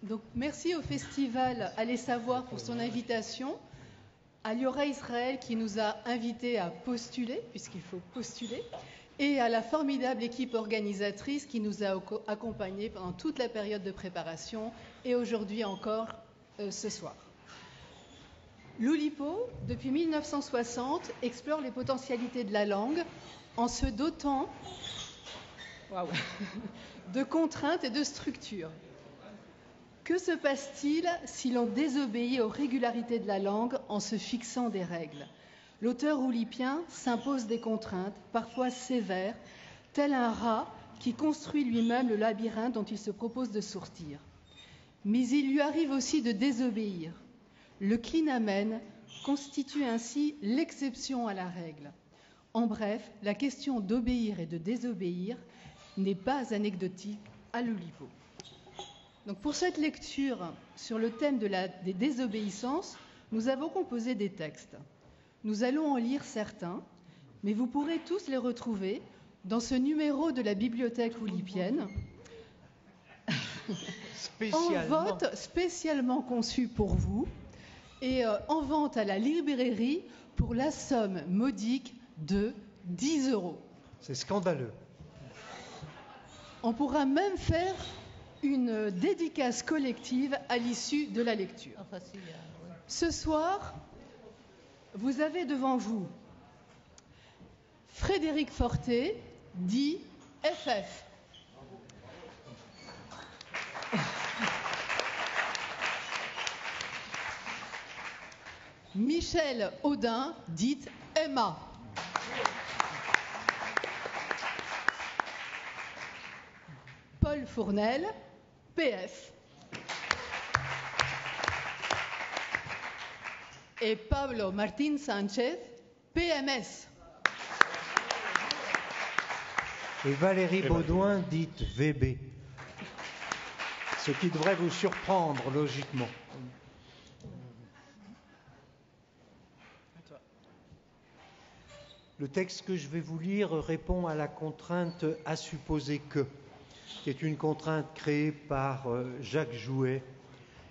Donc, merci au festival Allez Savoir pour son invitation, à Liora Israël qui nous a invités à postuler, puisqu'il faut postuler, et à la formidable équipe organisatrice qui nous a accompagnés pendant toute la période de préparation et aujourd'hui encore ce soir. L'Oulipo, depuis 1960, explore les potentialités de la langue en se dotant de contraintes et de structures. Que se passe-t-il si l'on désobéit aux régularités de la langue en se fixant des règles ? L'auteur oulipien s'impose des contraintes, parfois sévères, tel un rat qui construit lui-même le labyrinthe dont il se propose de sortir. Mais il lui arrive aussi de désobéir. Le clinamen constitue ainsi l'exception à la règle. En bref, la question d'obéir et de désobéir n'est pas anecdotique à l'Oulipo. Donc pour cette lecture sur le thème des désobéissances, nous avons composé des textes. Nous allons en lire certains, mais vous pourrez tous les retrouver dans ce numéro de la bibliothèque oulipienne, en vote spécialement conçu pour vous et en vente à la librairie pour la somme modique de 10 €. C'est scandaleux. On pourra même faire une dédicace collective à l'issue de la lecture. Ce soir, vous avez devant vous Frédéric Fortet, dit FF. Michel Audin, dite Emma. Paul Fournel, PF. Et Pablo Martín Sánchez, PMS. Et Valérie Baudouin, dite VB. Ce qui devrait vous surprendre, logiquement. Le texte que je vais vous lire répond à la contrainte « à supposer que », qui est une contrainte créée par Jacques Jouet.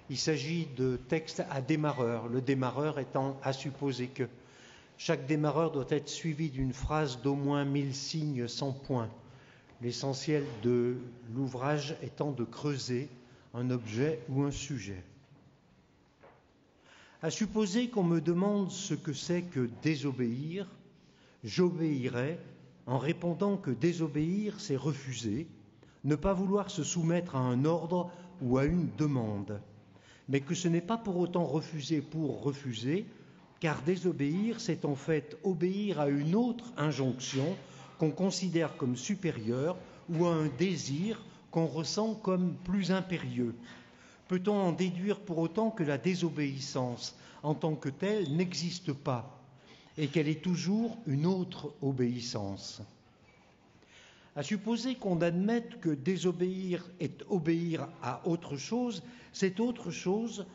Il s'agit de textes à démarreur, le démarreur étant « à supposer que ». Chaque démarreur doit être suivi d'une phrase d'au moins 1000 signes sans point. L'essentiel de l'ouvrage étant de creuser un objet ou un sujet. À supposer qu'on me demande ce que c'est que désobéir, j'obéirai en répondant que désobéir, c'est refuser, ne pas vouloir se soumettre à un ordre ou à une demande, mais que ce n'est pas pour autant refuser pour refuser, car désobéir, c'est en fait obéir à une autre injonction qu'on considère comme supérieure ou à un désir qu'on ressent comme plus impérieux. Peut-on en déduire pour autant que la désobéissance en tant que telle n'existe pas et qu'elle est toujours une autre obéissance ? À supposer qu'on admette que désobéir est obéir à autre chose, cette autre chose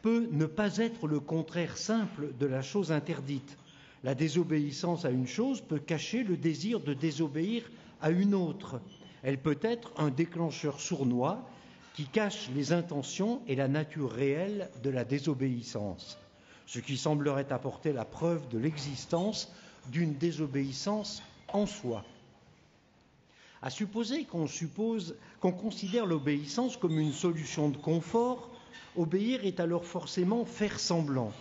peut ne pas être le contraire simple de la chose interdite. La désobéissance à une chose peut cacher le désir de désobéir à une autre. Elle peut être un déclencheur sournois qui cache les intentions et la nature réelle de la désobéissance, ce qui semblerait apporter la preuve de l'existence d'une désobéissance en soi. À supposer qu'on considère l'obéissance comme une solution de confort, obéir est alors forcément faire semblant.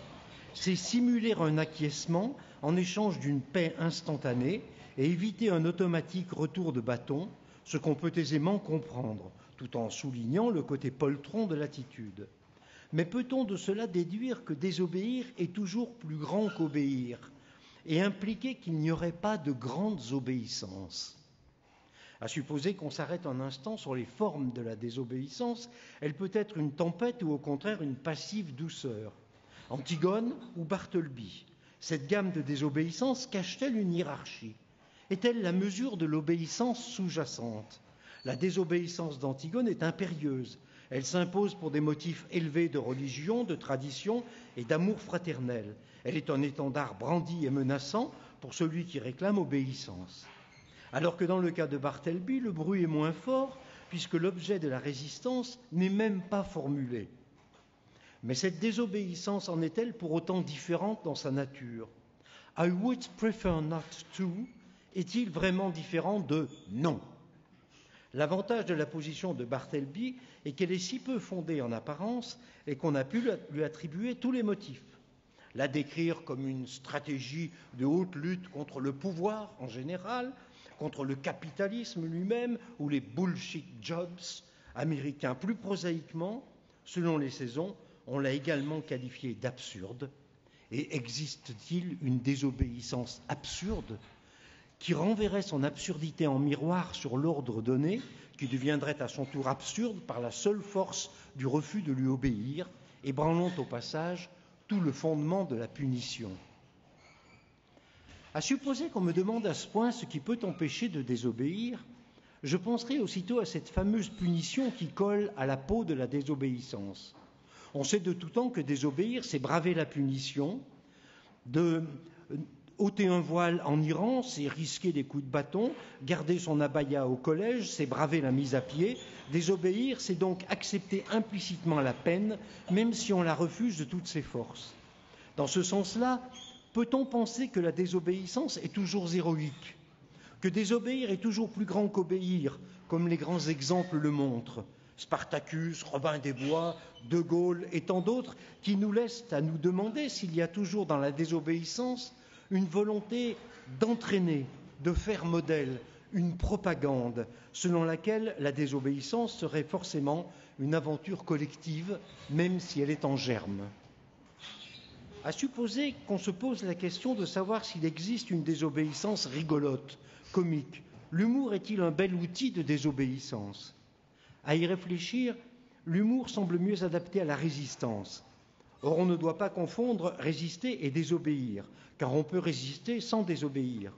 C'est simuler un acquiescement en échange d'une paix instantanée et éviter un automatique retour de bâton, ce qu'on peut aisément comprendre, tout en soulignant le côté poltron de l'attitude. Mais peut-on de cela déduire que désobéir est toujours plus grand qu'obéir et impliquer qu'il n'y aurait pas de grandes obéissances ? À supposer qu'on s'arrête un instant sur les formes de la désobéissance, elle peut être une tempête ou au contraire une passive douceur. Antigone ou Bartleby, cette gamme de désobéissance cache-t-elle une hiérarchie ? Est-elle la mesure de l'obéissance sous-jacente ? La désobéissance d'Antigone est impérieuse. Elle s'impose pour des motifs élevés de religion, de tradition et d'amour fraternel. Elle est un étendard brandi et menaçant pour celui qui réclame obéissance. Alors que dans le cas de Bartleby, le bruit est moins fort, puisque l'objet de la résistance n'est même pas formulé. Mais cette désobéissance en est-elle pour autant différente dans sa nature? I would prefer not to est-il vraiment différent de non? L'avantage de la position de Bartleby est qu'elle est si peu fondée en apparence et qu'on a pu lui attribuer tous les motifs. La décrire comme une stratégie de haute lutte contre le pouvoir en général, contre le capitalisme lui-même ou les bullshit jobs américains. Plus prosaïquement, selon les saisons, on l'a également qualifiée d'absurde. Et existe-t-il une désobéissance absurde qui renverrait son absurdité en miroir sur l'ordre donné, qui deviendrait à son tour absurde par la seule force du refus de lui obéir, ébranlant au passage tout le fondement de la punition? À supposer qu'on me demande à ce point ce qui peut empêcher de désobéir, je penserai aussitôt à cette fameuse punition qui colle à la peau de la désobéissance. On sait de tout temps que désobéir, c'est braver la punition. De ôter un voile en Iran, c'est risquer des coups de bâton. Garder son abaya au collège, c'est braver la mise à pied. Désobéir, c'est donc accepter implicitement la peine, même si on la refuse de toutes ses forces. Dans ce sens-là, peut-on penser que la désobéissance est toujours héroïque, que désobéir est toujours plus grand qu'obéir, comme les grands exemples le montrent? Spartacus, Robin des Bois, De Gaulle et tant d'autres qui nous laissent à nous demander s'il y a toujours dans la désobéissance une volonté d'entraîner, de faire modèle, une propagande selon laquelle la désobéissance serait forcément une aventure collective, même si elle est en germe. À supposer qu'on se pose la question de savoir s'il existe une désobéissance rigolote, comique, l'humour est-il un bel outil de désobéissance? À y réfléchir, l'humour semble mieux adapté à la résistance. Or, on ne doit pas confondre résister et désobéir, car on peut résister sans désobéir.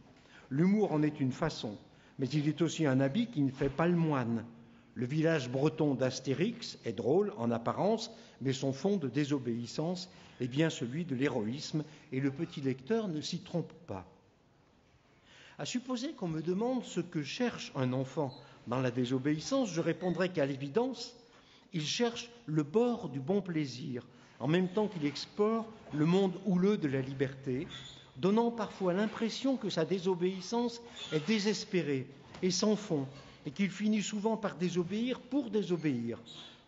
L'humour en est une façon, mais il est aussi un habit qui ne fait pas le moine. Le village breton d'Astérix est drôle en apparence, mais son fond de désobéissance est bien celui de l'héroïsme, et le petit lecteur ne s'y trompe pas. À supposer qu'on me demande ce que cherche un enfant dans la désobéissance, je répondrai qu'à l'évidence, il cherche le bord du bon plaisir, en même temps qu'il explore le monde houleux de la liberté, donnant parfois l'impression que sa désobéissance est désespérée et sans fond, et qu'il finit souvent par désobéir pour désobéir.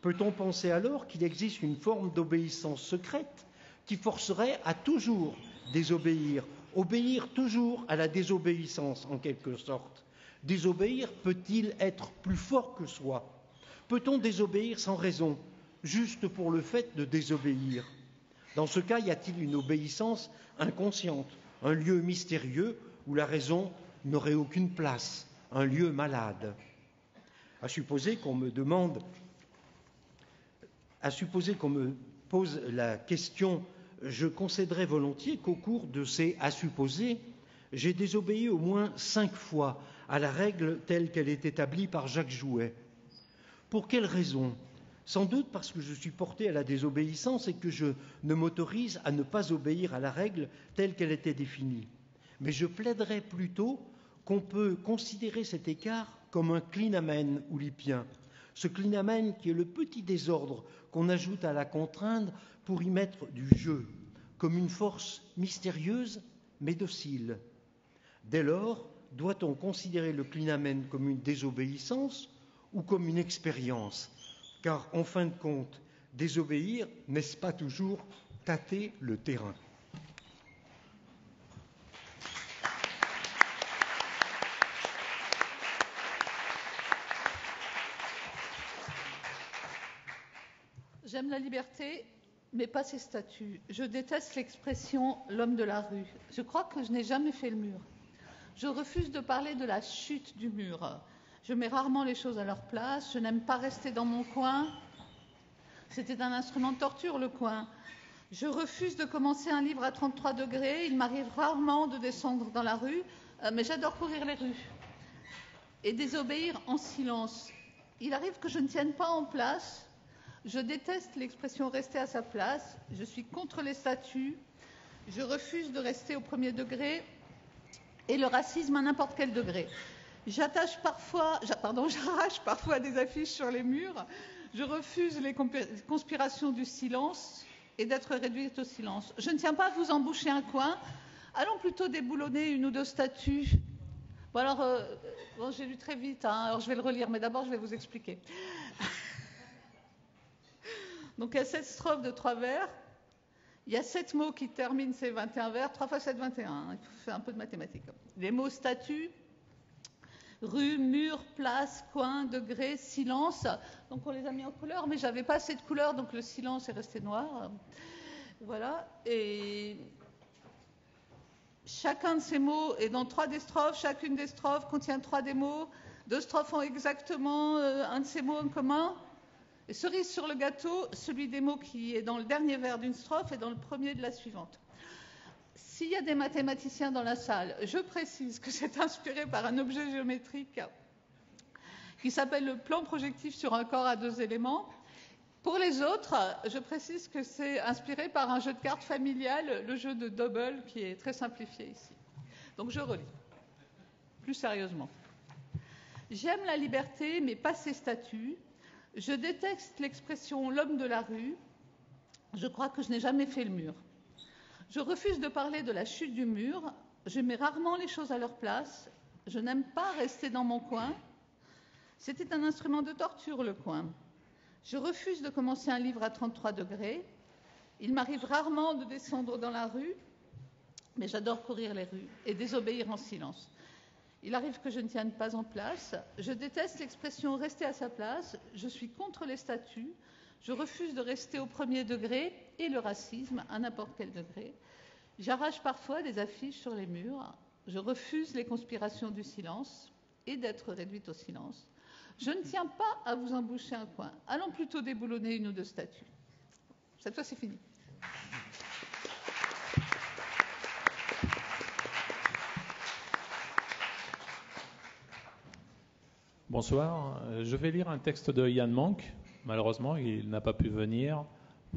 Peut-on penser alors qu'il existe une forme d'obéissance secrète qui forcerait à toujours désobéir, obéir toujours à la désobéissance en quelque sorte? Désobéir peut-il être plus fort que soi? Peut-on désobéir sans raison, juste pour le fait de désobéir? Dans ce cas, y a-t-il une obéissance inconsciente, un lieu mystérieux où la raison n'aurait aucune place, un lieu malade? À supposer qu'on me pose la question, je concéderai volontiers qu'au cours de ces à supposer, j'ai désobéi au moins 5 fois à la règle telle qu'elle est établie par Jacques Jouet. Pour quelle raison? Sans doute parce que je suis porté à la désobéissance et que je ne m'autorise à ne pas obéir à la règle telle qu'elle était définie. Mais je plaiderais plutôt qu'on peut considérer cet écart comme un clinamen oulipien. Ce clinamen qui est le petit désordre qu'on ajoute à la contrainte pour y mettre du jeu, comme une force mystérieuse mais docile. Dès lors, doit-on considérer le clinamen comme une désobéissance ou comme une expérience? Car, en fin de compte, désobéir, n'est-ce pas toujours tâter le terrain? J'aime la liberté, mais pas ses statuts. Je déteste l'expression « l'homme de la rue ». Je crois que je n'ai jamais fait le mur. Je refuse de parler de la chute du mur. Je mets rarement les choses à leur place. Je n'aime pas rester dans mon coin. C'était un instrument de torture, le coin. Je refuse de commencer un livre à 33 degrés. Il m'arrive rarement de descendre dans la rue, mais j'adore courir les rues. Et désobéir en silence. Il arrive que je ne tienne pas en place. Je déteste l'expression « rester à sa place ». Je suis contre les statuts. Je refuse de rester au premier degré et le racisme à n'importe quel degré. J'arrache parfois des affiches sur les murs. Je refuse les conspirations du silence et d'être réduite au silence. Je ne tiens pas à vous emboucher un coin. Allons plutôt déboulonner une ou deux statues. Bon alors, j'ai lu très vite, hein, alors je vais le relire, mais d'abord je vais vous expliquer. Donc il y a 7 strophes de 3 vers. Il y a 7 mots qui terminent ces 21 vers. 3 x 7, 21. Hein. Il faut faire un peu de mathématiques. Les mots statue, rue, mur, place, coin, degré, silence. Donc on les a mis en couleur, mais j'avais pas assez de couleur, donc le silence est resté noir. Voilà. Et chacun de ces mots est dans 3 des strophes. Chacune des strophes contient 3 des mots. 2 strophes ont exactement un de ces mots en commun. Et cerise sur le gâteau, celui des mots qui est dans le dernier vers d'une strophe et dans le premier de la suivante. S'il y a des mathématiciens dans la salle, je précise que c'est inspiré par un objet géométrique qui s'appelle le plan projectif sur un corps à 2 éléments. Pour les autres, je précise que c'est inspiré par un jeu de cartes familial, le jeu de Double, qui est très simplifié ici. Donc je relis, plus sérieusement. J'aime la liberté, mais pas ses statuts. Je déteste l'expression « l'homme de la rue ». Je crois que je n'ai jamais fait le mur. Je refuse de parler de la chute du mur. Je mets rarement les choses à leur place. Je n'aime pas rester dans mon coin. C'était un instrument de torture, le coin. Je refuse de commencer un livre à 33 degrés. Il m'arrive rarement de descendre dans la rue, mais j'adore courir les rues et désobéir en silence. Il arrive que je ne tienne pas en place. Je déteste l'expression « rester à sa place ». Je suis contre les statuts. Je refuse de rester au premier degré et le racisme à n'importe quel degré. J'arrache parfois des affiches sur les murs. Je refuse les conspirations du silence et d'être réduite au silence. Je ne tiens pas à vous emboucher un coin. Allons plutôt déboulonner une ou deux statues. Cette fois, c'est fini. Bonsoir, je vais lire un texte de Yann Mank. Malheureusement, il n'a pas pu venir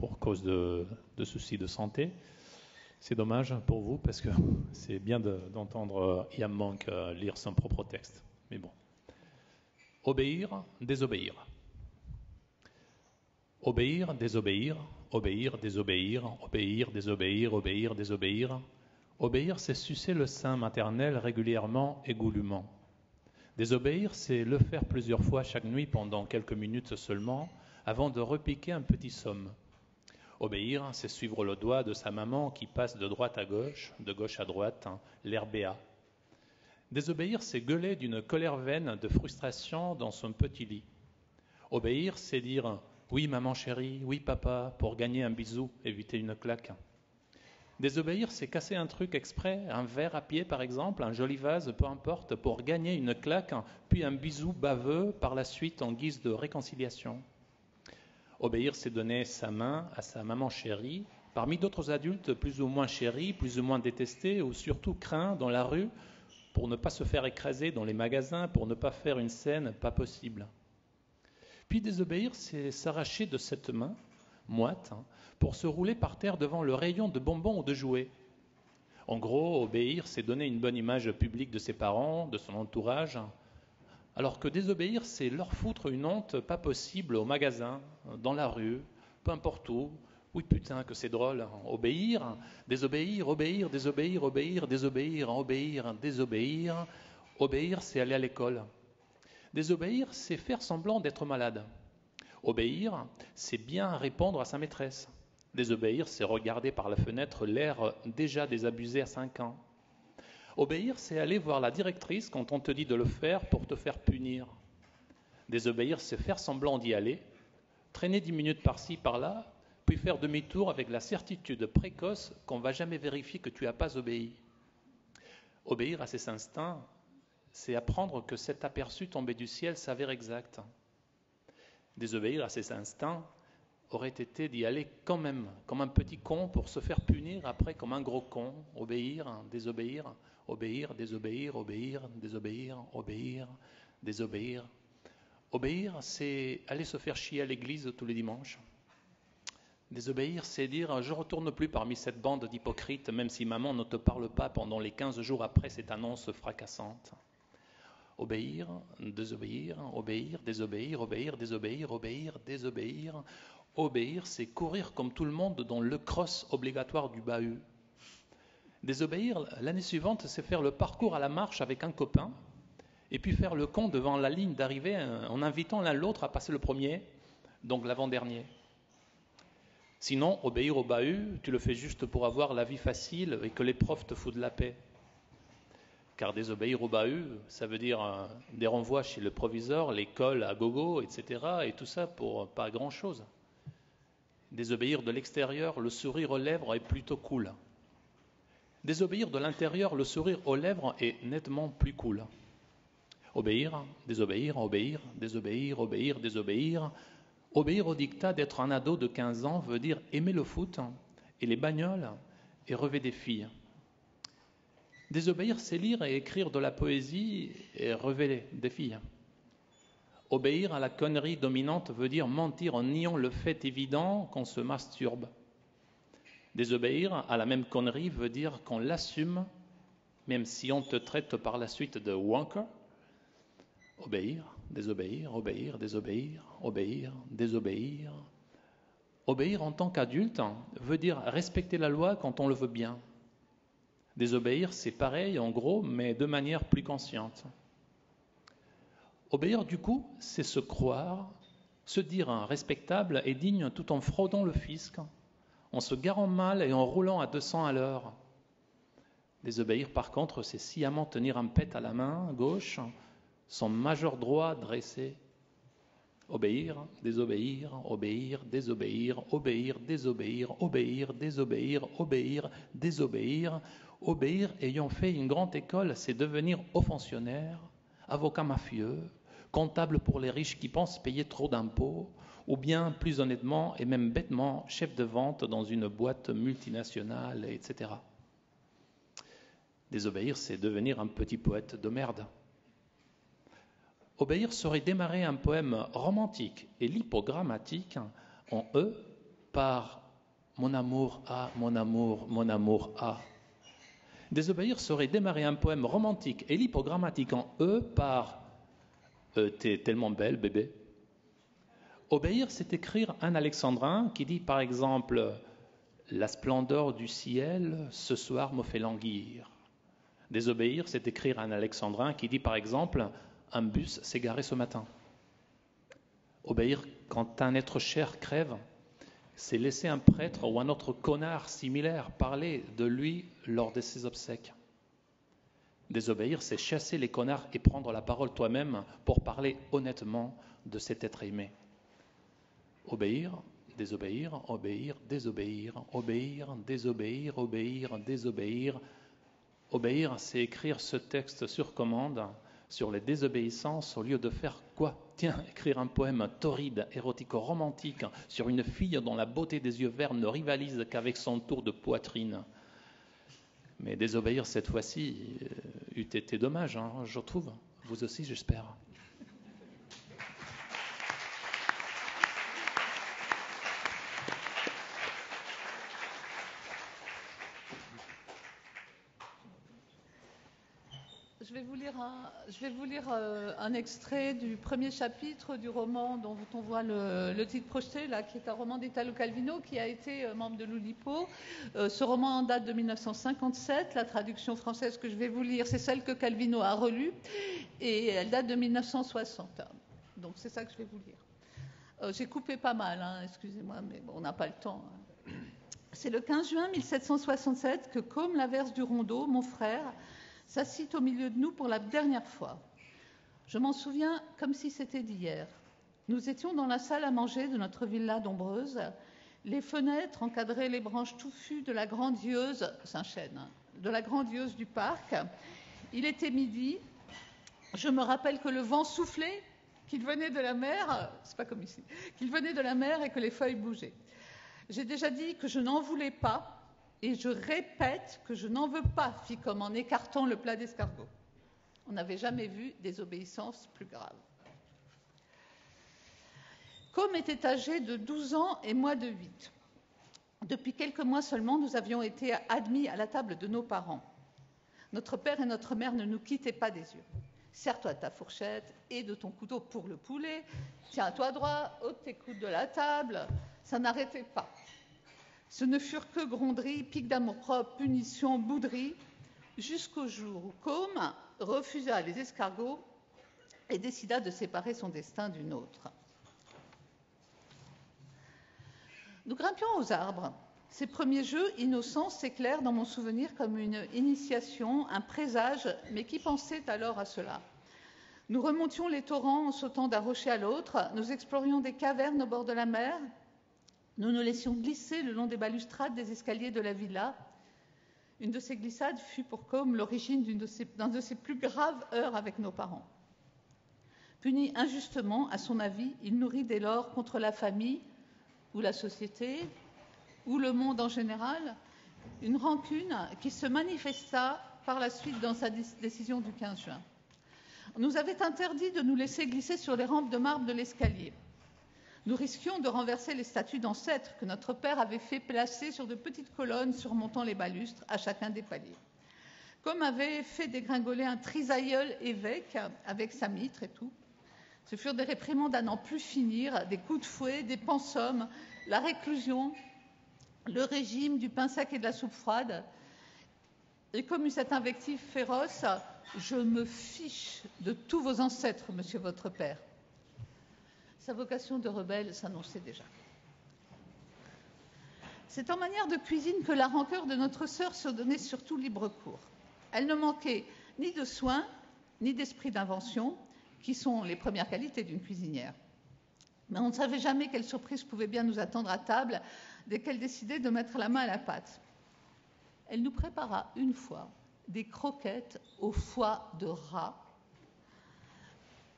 pour cause de soucis de santé. C'est dommage pour vous parce que c'est bien d'entendre Yann Mank lire son propre texte. Mais bon. Obéir, désobéir. Obéir, désobéir, obéir, désobéir, obéir, désobéir, obéir, désobéir. Obéir, c'est sucer le sein maternel régulièrement et goulûment. Désobéir, c'est le faire plusieurs fois chaque nuit pendant quelques minutes seulement, avant de repiquer un petit somme. Obéir, c'est suivre le doigt de sa maman qui passe de droite à gauche, de gauche à droite, l'air béat. Désobéir, c'est gueuler d'une colère vaine de frustration dans son petit lit. Obéir, c'est dire « oui maman chérie, oui papa » pour gagner un bisou, éviter une claque. Désobéir, c'est casser un truc exprès, un verre à pied par exemple, un joli vase, peu importe, pour gagner une claque, puis un bisou baveux par la suite en guise de réconciliation. Obéir, c'est donner sa main à sa maman chérie, parmi d'autres adultes plus ou moins chéris, plus ou moins détestés, ou surtout craints dans la rue, pour ne pas se faire écraser dans les magasins, pour ne pas faire une scène pas possible. Puis désobéir, c'est s'arracher de cette main, moite, pour se rouler par terre devant le rayon de bonbons ou de jouets. En gros, obéir, c'est donner une bonne image publique de ses parents, de son entourage, alors que désobéir, c'est leur foutre une honte pas possible au magasin, dans la rue, peu importe où. Oui, putain, que c'est drôle. Obéir, désobéir, obéir, désobéir, obéir, désobéir, obéir, désobéir. Obéir, c'est aller à l'école. Désobéir, c'est faire semblant d'être malade. Obéir, c'est bien répondre à sa maîtresse. Désobéir, c'est regarder par la fenêtre l'air déjà désabusé à 5 ans. Obéir, c'est aller voir la directrice quand on te dit de le faire pour te faire punir. Désobéir, c'est faire semblant d'y aller, traîner 10 minutes par-ci, par-là, puis faire demi-tour avec la certitude précoce qu'on ne va jamais vérifier que tu n'as pas obéi. Obéir à ses instincts, c'est apprendre que cet aperçu tombé du ciel s'avère exact. Désobéir à ses instincts aurait été d'y aller quand même, comme un petit con pour se faire punir après comme un gros con. Obéir, désobéir, obéir, désobéir, obéir, désobéir, obéir, désobéir. Obéir, c'est aller se faire chier à l'église tous les dimanches. Désobéir, c'est dire « je ne retourne plus parmi cette bande d'hypocrites, même si maman ne te parle pas pendant les 15 jours après cette annonce fracassante ». obéir, désobéir, obéir, désobéir, obéir, désobéir, obéir, désobéir. Obéir, c'est courir comme tout le monde dans le cross obligatoire du bahut. Désobéir, l'année suivante, c'est faire le parcours à la marche avec un copain et puis faire le con devant la ligne d'arrivée en invitant l'un l'autre à passer le premier, donc l'avant-dernier. Sinon, obéir au bahut, tu le fais juste pour avoir la vie facile et que les profs te foutent de la paix. Car désobéir au bahut, ça veut dire des renvois chez le proviseur, l'école à gogo, etc. Et tout ça pour pas grand-chose. Désobéir de l'extérieur, le sourire aux lèvres est plutôt cool. Désobéir de l'intérieur, le sourire aux lèvres est nettement plus cool. Obéir, désobéir, obéir, désobéir, obéir, désobéir. Obéir au dictat d'être un ado de 15 ans veut dire aimer le foot et les bagnoles et rêver des filles. Désobéir, c'est lire et écrire de la poésie et rêver des filles. Obéir à la connerie dominante veut dire mentir en niant le fait évident qu'on se masturbe. Désobéir à la même connerie veut dire qu'on l'assume, même si on te traite par la suite de wanker. Obéir, désobéir, obéir, désobéir, obéir, désobéir. Obéir en tant qu'adulte veut dire respecter la loi quand on le veut bien. Désobéir, c'est pareil en gros, mais de manière plus consciente. Obéir, du coup, c'est se croire, se dire respectable et digne tout en fraudant le fisc, en se garant mal et en roulant à 200 à l'heure. Désobéir, par contre, c'est sciemment tenir un pet à la main gauche, son majeur droit dressé. Obéir, désobéir, obéir, désobéir, obéir, désobéir, obéir, désobéir, obéir, désobéir. Obéir, ayant fait une grande école, c'est devenir haut fonctionnaire, avocat mafieux, comptable pour les riches qui pensent payer trop d'impôts, ou bien, plus honnêtement et même bêtement, chef de vente dans une boîte multinationale, etc. Désobéir, c'est devenir un petit poète de merde. Obéir serait démarrer un poème romantique et lipogrammatique en E par « Mon amour a, mon amour, mon amour a ». Désobéir serait démarrer un poème romantique et lipogrammatique en E par « T'es tellement belle, bébé ». Obéir, c'est écrire un alexandrin qui dit par exemple « La splendeur du ciel, ce soir me fait languir ». Désobéir, c'est écrire un alexandrin qui dit par exemple « Un bus s'est garé ce matin ». Obéir, quand un être cher crève, c'est laisser un prêtre ou un autre connard similaire parler de lui lors de ses obsèques. Désobéir, c'est chasser les connards et prendre la parole toi-même pour parler honnêtement de cet être aimé. Obéir, désobéir, obéir, désobéir, obéir, désobéir, obéir, désobéir. Obéir, c'est écrire ce texte sur commande sur les désobéissances au lieu de faire quoi ? Tiens, écrire un poème torride, érotico-romantique sur une fille dont la beauté des yeux verts ne rivalise qu'avec son tour de poitrine. Mais désobéir cette fois-ci eût été dommage, je trouve. Vous aussi, j'espère. Je vais vous lire un extrait du premier chapitre du roman dont on voit le titre projeté, là, qui est un roman d'Italo Calvino, qui a été membre de l'Oulipo. Ce roman date de 1957. La traduction française que je vais vous lire, c'est celle que Calvino a relue, et elle date de 1960. Donc c'est ça que je vais vous lire. J'ai coupé pas mal, excusez-moi, mais bon, on n'a pas le temps. C'est le 15 juin 1767 que, comme l'averse du rondeau, mon frère s'assit au milieu de nous pour la dernière fois. Je m'en souviens comme si c'était d'hier. Nous étions dans la salle à manger de notre villa d'Ombreuse. Les fenêtres encadraient les branches touffues de la grandiose, c'est un chêne, de la grandiose du parc. Il était midi. Je me rappelle que le vent soufflait, qu'il venait de la mer, c'est pas comme ici, qu'il venait de la mer et que les feuilles bougeaient. J'ai déjà dit que je n'en voulais pas. Et je répète que je n'en veux pas, fit comme en écartant le plat d'escargot. On n'avait jamais vu des obéissances plus graves. Com était âgé de 12 ans et moi de 8. Depuis quelques mois seulement, nous avions été admis à la table de nos parents. Notre père et notre mère ne nous quittaient pas des yeux. Serre-toi de ta fourchette et de ton couteau pour le poulet. Tiens-toi droit, ôte tes coudes de la table. Ça n'arrêtait pas. Ce ne furent que gronderies, piques d'amour-propre, punitions, bouderies, jusqu'au jour où Côme refusa les escargots et décida de séparer son destin du nôtre. Nous grimpions aux arbres. Ces premiers jeux innocents s'éclairent dans mon souvenir comme une initiation, un présage, mais qui pensait alors à cela? Nous remontions les torrents en sautant d'un rocher à l'autre, nous explorions des cavernes au bord de la mer, nous nous laissions glisser le long des balustrades des escaliers de la villa. Une de ces glissades fut pour Côme l'origine d'un de ses plus graves heurts avec nos parents. Puni injustement, à son avis, il nourrit dès lors contre la famille ou la société ou le monde en général une rancune qui se manifesta par la suite dans sa décision du 15 juin. On nous avait interdit de nous laisser glisser sur les rampes de marbre de l'escalier. Nous risquions de renverser les statues d'ancêtres que notre père avait fait placer sur de petites colonnes surmontant les balustres à chacun des paliers. Comme avait fait dégringoler un trisaïeul évêque avec sa mitre et tout. Ce furent des réprimandes à n'en plus finir, des coups de fouet, des pensums, la réclusion, le régime du pain sec et de la soupe froide. Et comme cette invective féroce, je me fiche de tous vos ancêtres, monsieur votre père. Sa vocation de rebelle s'annonçait déjà. C'est en manière de cuisine que la rancœur de notre sœur se donnait surtout libre cours. Elle ne manquait ni de soins, ni d'esprit d'invention, qui sont les premières qualités d'une cuisinière. Mais on ne savait jamais quelle surprise pouvait bien nous attendre à table dès qu'elle décidait de mettre la main à la pâte. Elle nous prépara une fois des croquettes au foie de rat,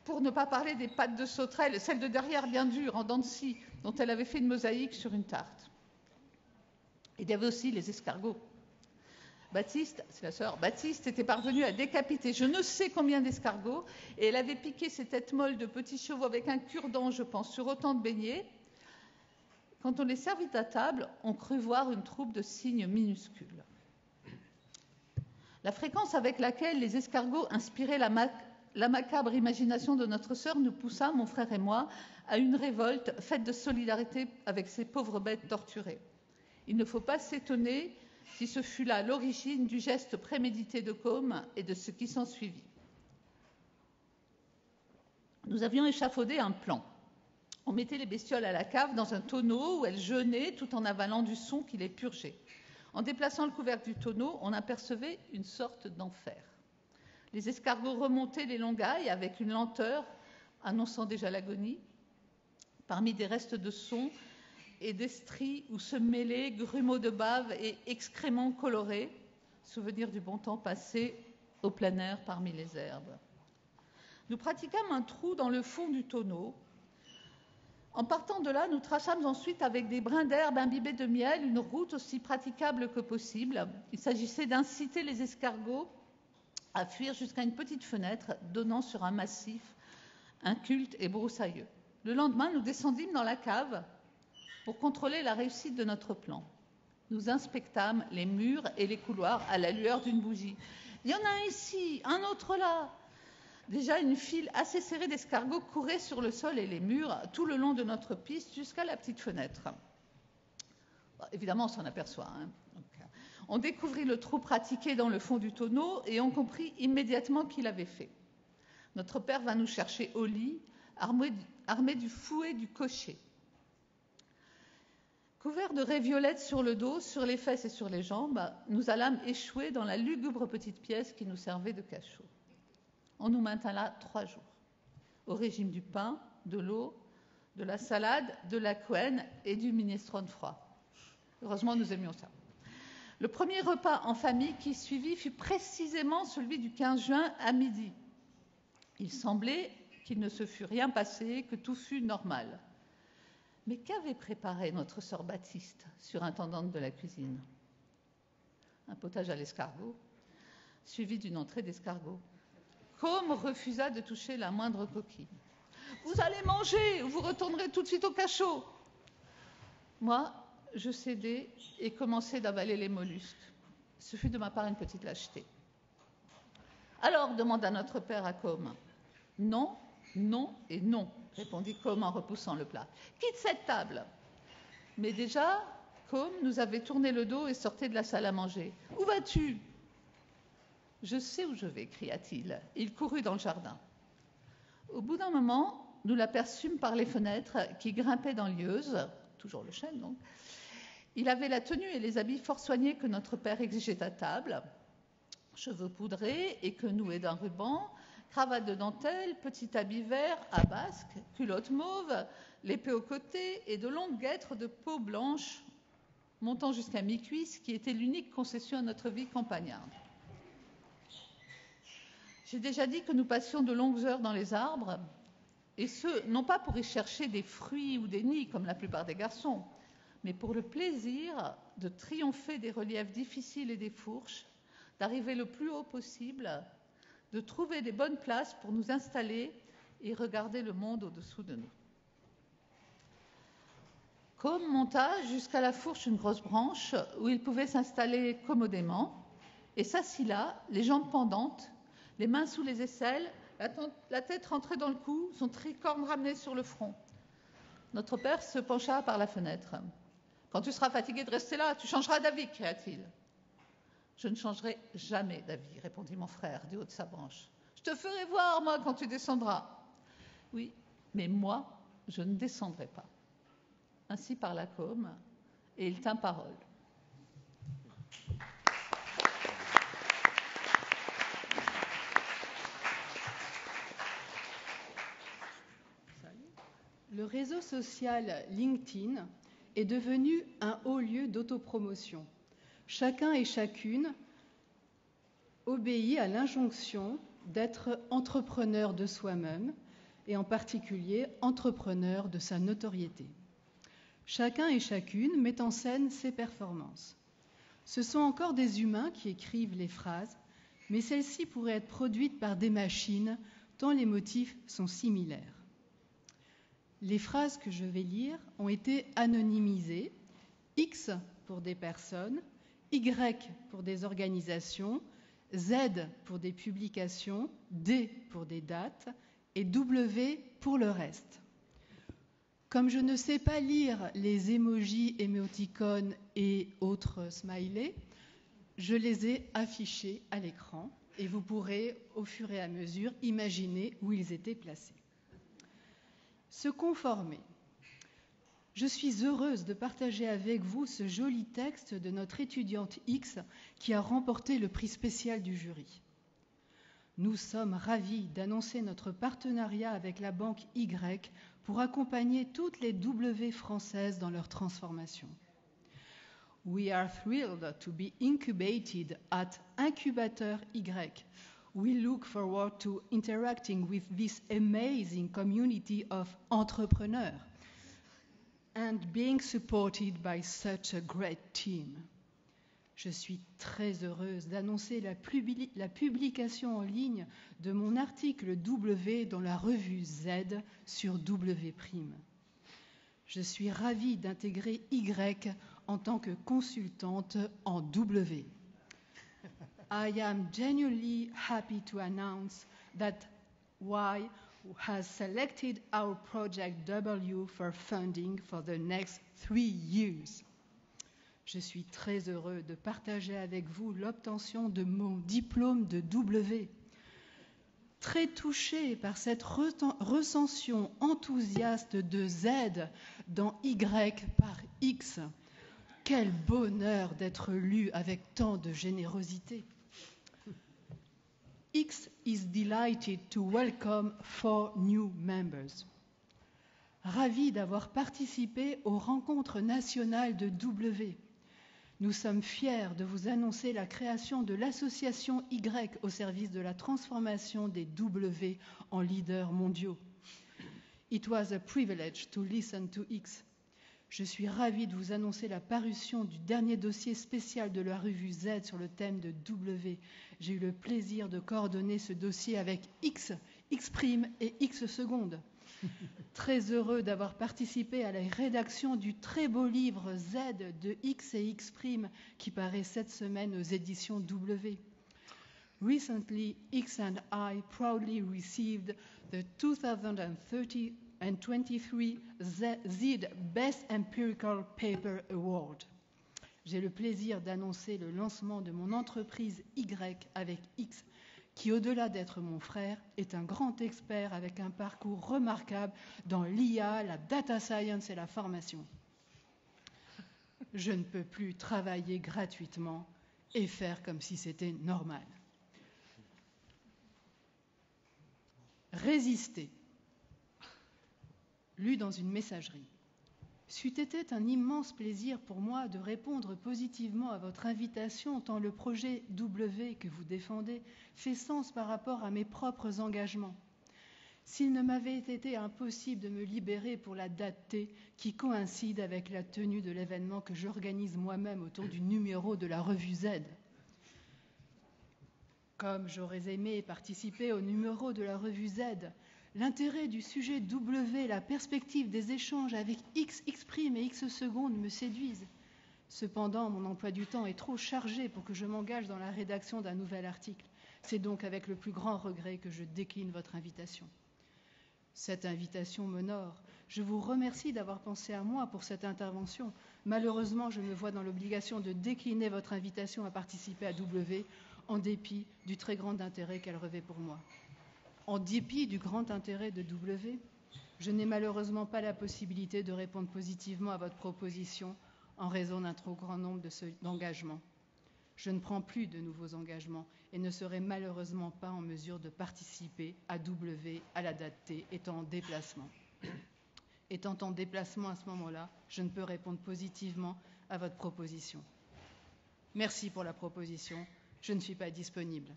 pour ne pas parler des pâtes de sauterelle, celles de derrière bien dures, en dents de scie, dont elle avait fait une mosaïque sur une tarte. Il y avait aussi les escargots. Baptiste, c'est la sœur, Baptiste était parvenue à décapiter je ne sais combien d'escargots, et elle avait piqué ses têtes molles de petits chevaux avec un cure-dent, je pense, sur autant de beignets. Quand on les servit à table, on crut voir une troupe de cygnes minuscules. La fréquence avec laquelle les escargots inspiraient la macabre imagination de notre sœur nous poussa, mon frère et moi, à une révolte faite de solidarité avec ces pauvres bêtes torturées. Il ne faut pas s'étonner si ce fut là l'origine du geste prémédité de Côme et de ce qui s'ensuivit. Nous avions échafaudé un plan. On mettait les bestioles à la cave dans un tonneau où elles jeûnaient tout en avalant du son qui les purgeait. En déplaçant le couvercle du tonneau, on apercevait une sorte d'enfer. Les escargots remontaient les longailles avec une lenteur annonçant déjà l'agonie. Parmi des restes de son et d'estries où se mêlaient grumeaux de bave et excréments colorés, souvenir du bon temps passé au plein air parmi les herbes. Nous pratiquâmes un trou dans le fond du tonneau. En partant de là, nous traçâmes ensuite avec des brins d'herbe imbibés de miel une route aussi praticable que possible. Il s'agissait d'inciter les escargots à fuir jusqu'à une petite fenêtre donnant sur un massif inculte et broussailleux. Le lendemain, nous descendîmes dans la cave pour contrôler la réussite de notre plan. Nous inspectâmes les murs et les couloirs à la lueur d'une bougie. Il y en a un ici, un autre là. Déjà, une file assez serrée d'escargots courait sur le sol et les murs tout le long de notre piste jusqu'à la petite fenêtre. Bon, évidemment, on s'en aperçoit. On découvrit le trou pratiqué dans le fond du tonneau et on comprit immédiatement qui l'avait fait. Notre père vint nous chercher au lit, armé du fouet du cocher. Couverts de raies violettes sur le dos, sur les fesses et sur les jambes, nous allâmes échouer dans la lugubre petite pièce qui nous servait de cachot. On nous maintint là 3 jours, au régime du pain, de l'eau, de la salade, de la couenne et du minestrone froid. Heureusement, nous aimions ça. Le premier repas en famille qui suivit fut précisément celui du 15 juin à midi. Il semblait qu'il ne se fût rien passé, que tout fût normal. Mais qu'avait préparé notre sœur Baptiste, surintendante de la cuisine? Un potage à l'escargot, suivi d'une entrée d'escargot. Côme refusa de toucher la moindre coquille. « Vous allez manger ou vous retournerez tout de suite au cachot !» Moi, je cédai et commençai d'avaler les mollusques. Ce fut de ma part une petite lâcheté. Alors, demanda notre père à Com. Non, non et non, répondit Com en repoussant le plat. Quitte cette table. Mais déjà, Com nous avait tourné le dos et sortait de la salle à manger. Où vas-tu ? Je sais où je vais, cria-t-il. Il courut dans le jardin. Au bout d'un moment, nous l'aperçûmes par les fenêtres qui grimpaient dans Lieuse, toujours le chêne donc. Il avait la tenue et les habits fort soignés que notre père exigeait à table, cheveux poudrés et queue nouée d'un ruban, cravate de dentelle, petit habit vert à basque, culotte mauve, l'épée au côté et de longues guêtres de peau blanche montant jusqu'à mi-cuisse qui était l'unique concession à notre vie campagnarde. J'ai déjà dit que nous passions de longues heures dans les arbres, et ce, non pas pour y chercher des fruits ou des nids comme la plupart des garçons, mais pour le plaisir de triompher des reliefs difficiles et des fourches, d'arriver le plus haut possible, de trouver des bonnes places pour nous installer et regarder le monde au-dessous de nous. Com monta jusqu'à la fourche une grosse branche où il pouvait s'installer commodément et s'assit là, les jambes pendantes, les mains sous les aisselles, la tête rentrée dans le cou, son tricorne ramené sur le front. Notre père se pencha par la fenêtre. « Quand tu seras fatigué de rester là, tu changeras d'avis, cria-t-il. »« Je ne changerai jamais d'avis, répondit mon frère du haut de sa branche. Je te ferai voir, moi, quand tu descendras. Oui, mais moi, je ne descendrai pas. Ainsi parla Com, et il tint parole. Le réseau social LinkedIn est devenu un haut lieu d'autopromotion. Chacun et chacune obéit à l'injonction d'être entrepreneur de soi-même et en particulier entrepreneur de sa notoriété. Chacun et chacune met en scène ses performances. Ce sont encore des humains qui écrivent les phrases, mais celles-ci pourraient être produites par des machines tant les motifs sont similaires. Les phrases que je vais lire ont été anonymisées, X pour des personnes, Y pour des organisations, Z pour des publications, D pour des dates et W pour le reste. Comme je ne sais pas lire les emojis, émoticônes et autres smileys, je les ai affichés à l'écran et vous pourrez, au fur et à mesure, imaginer où ils étaient placés. Se conformer. Je suis heureuse de partager avec vous ce joli texte de notre étudiante X qui a remporté le prix spécial du jury. Nous sommes ravis d'annoncer notre partenariat avec la banque Y pour accompagner toutes les W françaises dans leur transformation. We are thrilled to be incubated at Incubateur Y. We look forward to interacting with this amazing community of entrepreneurs and being supported by such a great team. Je suis très heureuse d'annoncer la publication en ligne de mon article W dans la revue Z sur W'. Je suis ravie d'intégrer Y en tant que consultante en W. I am genuinely happy to announce that Y has selected our project W for funding for the next 3 years. Je suis très heureux de partager avec vous l'obtention de mon diplôme de W. Très touché par cette recension enthousiaste de Z dans Y par X. Quel bonheur d'être lu avec tant de générosité. X is delighted to welcome 4 new members. Ravi d'avoir participé aux rencontres nationales de W. Nous sommes fiers de vous annoncer la création de l'association Y au service de la transformation des W en leaders mondiaux. It was a privilege to listen to X. Je suis ravie de vous annoncer la parution du dernier dossier spécial de la revue Z sur le thème de W. J'ai eu le plaisir de coordonner ce dossier avec X, X' et X secondes. Très heureux d'avoir participé à la rédaction du très beau livre Z de X et X' qui paraît cette semaine aux éditions W. Recently, X and I proudly received the 2023 ZEED Best Empirical Paper Award. J'ai le plaisir d'annoncer le lancement de mon entreprise Y avec X, qui, au-delà d'être mon frère, est un grand expert avec un parcours remarquable dans l'IA, la data science et la formation. Je ne peux plus travailler gratuitement et faire comme si c'était normal. Résister. Lu dans une messagerie. C'eût été un immense plaisir pour moi de répondre positivement à votre invitation tant le projet W que vous défendez fait sens par rapport à mes propres engagements. S'il ne m'avait été impossible de me libérer pour la date T qui coïncide avec la tenue de l'événement que j'organise moi-même autour du numéro de la revue Z. Comme j'aurais aimé participer au numéro de la revue Z, l'intérêt du sujet W, la perspective des échanges avec X' et X secondes me séduisent. Cependant, mon emploi du temps est trop chargé pour que je m'engage dans la rédaction d'un nouvel article. C'est donc avec le plus grand regret que je décline votre invitation. Cette invitation m'honore. Je vous remercie d'avoir pensé à moi pour cette intervention. Malheureusement, je me vois dans l'obligation de décliner votre invitation à participer à W, en dépit du très grand intérêt qu'elle revêt pour moi. En dépit du grand intérêt de W, je n'ai malheureusement pas la possibilité de répondre positivement à votre proposition en raison d'un trop grand nombre d'engagements. Je ne prends plus de nouveaux engagements et ne serai malheureusement pas en mesure de participer à W à la date T, étant en déplacement. Étant en déplacement à ce moment-là, je ne peux répondre positivement à votre proposition. Merci pour la proposition. Je ne suis pas disponible.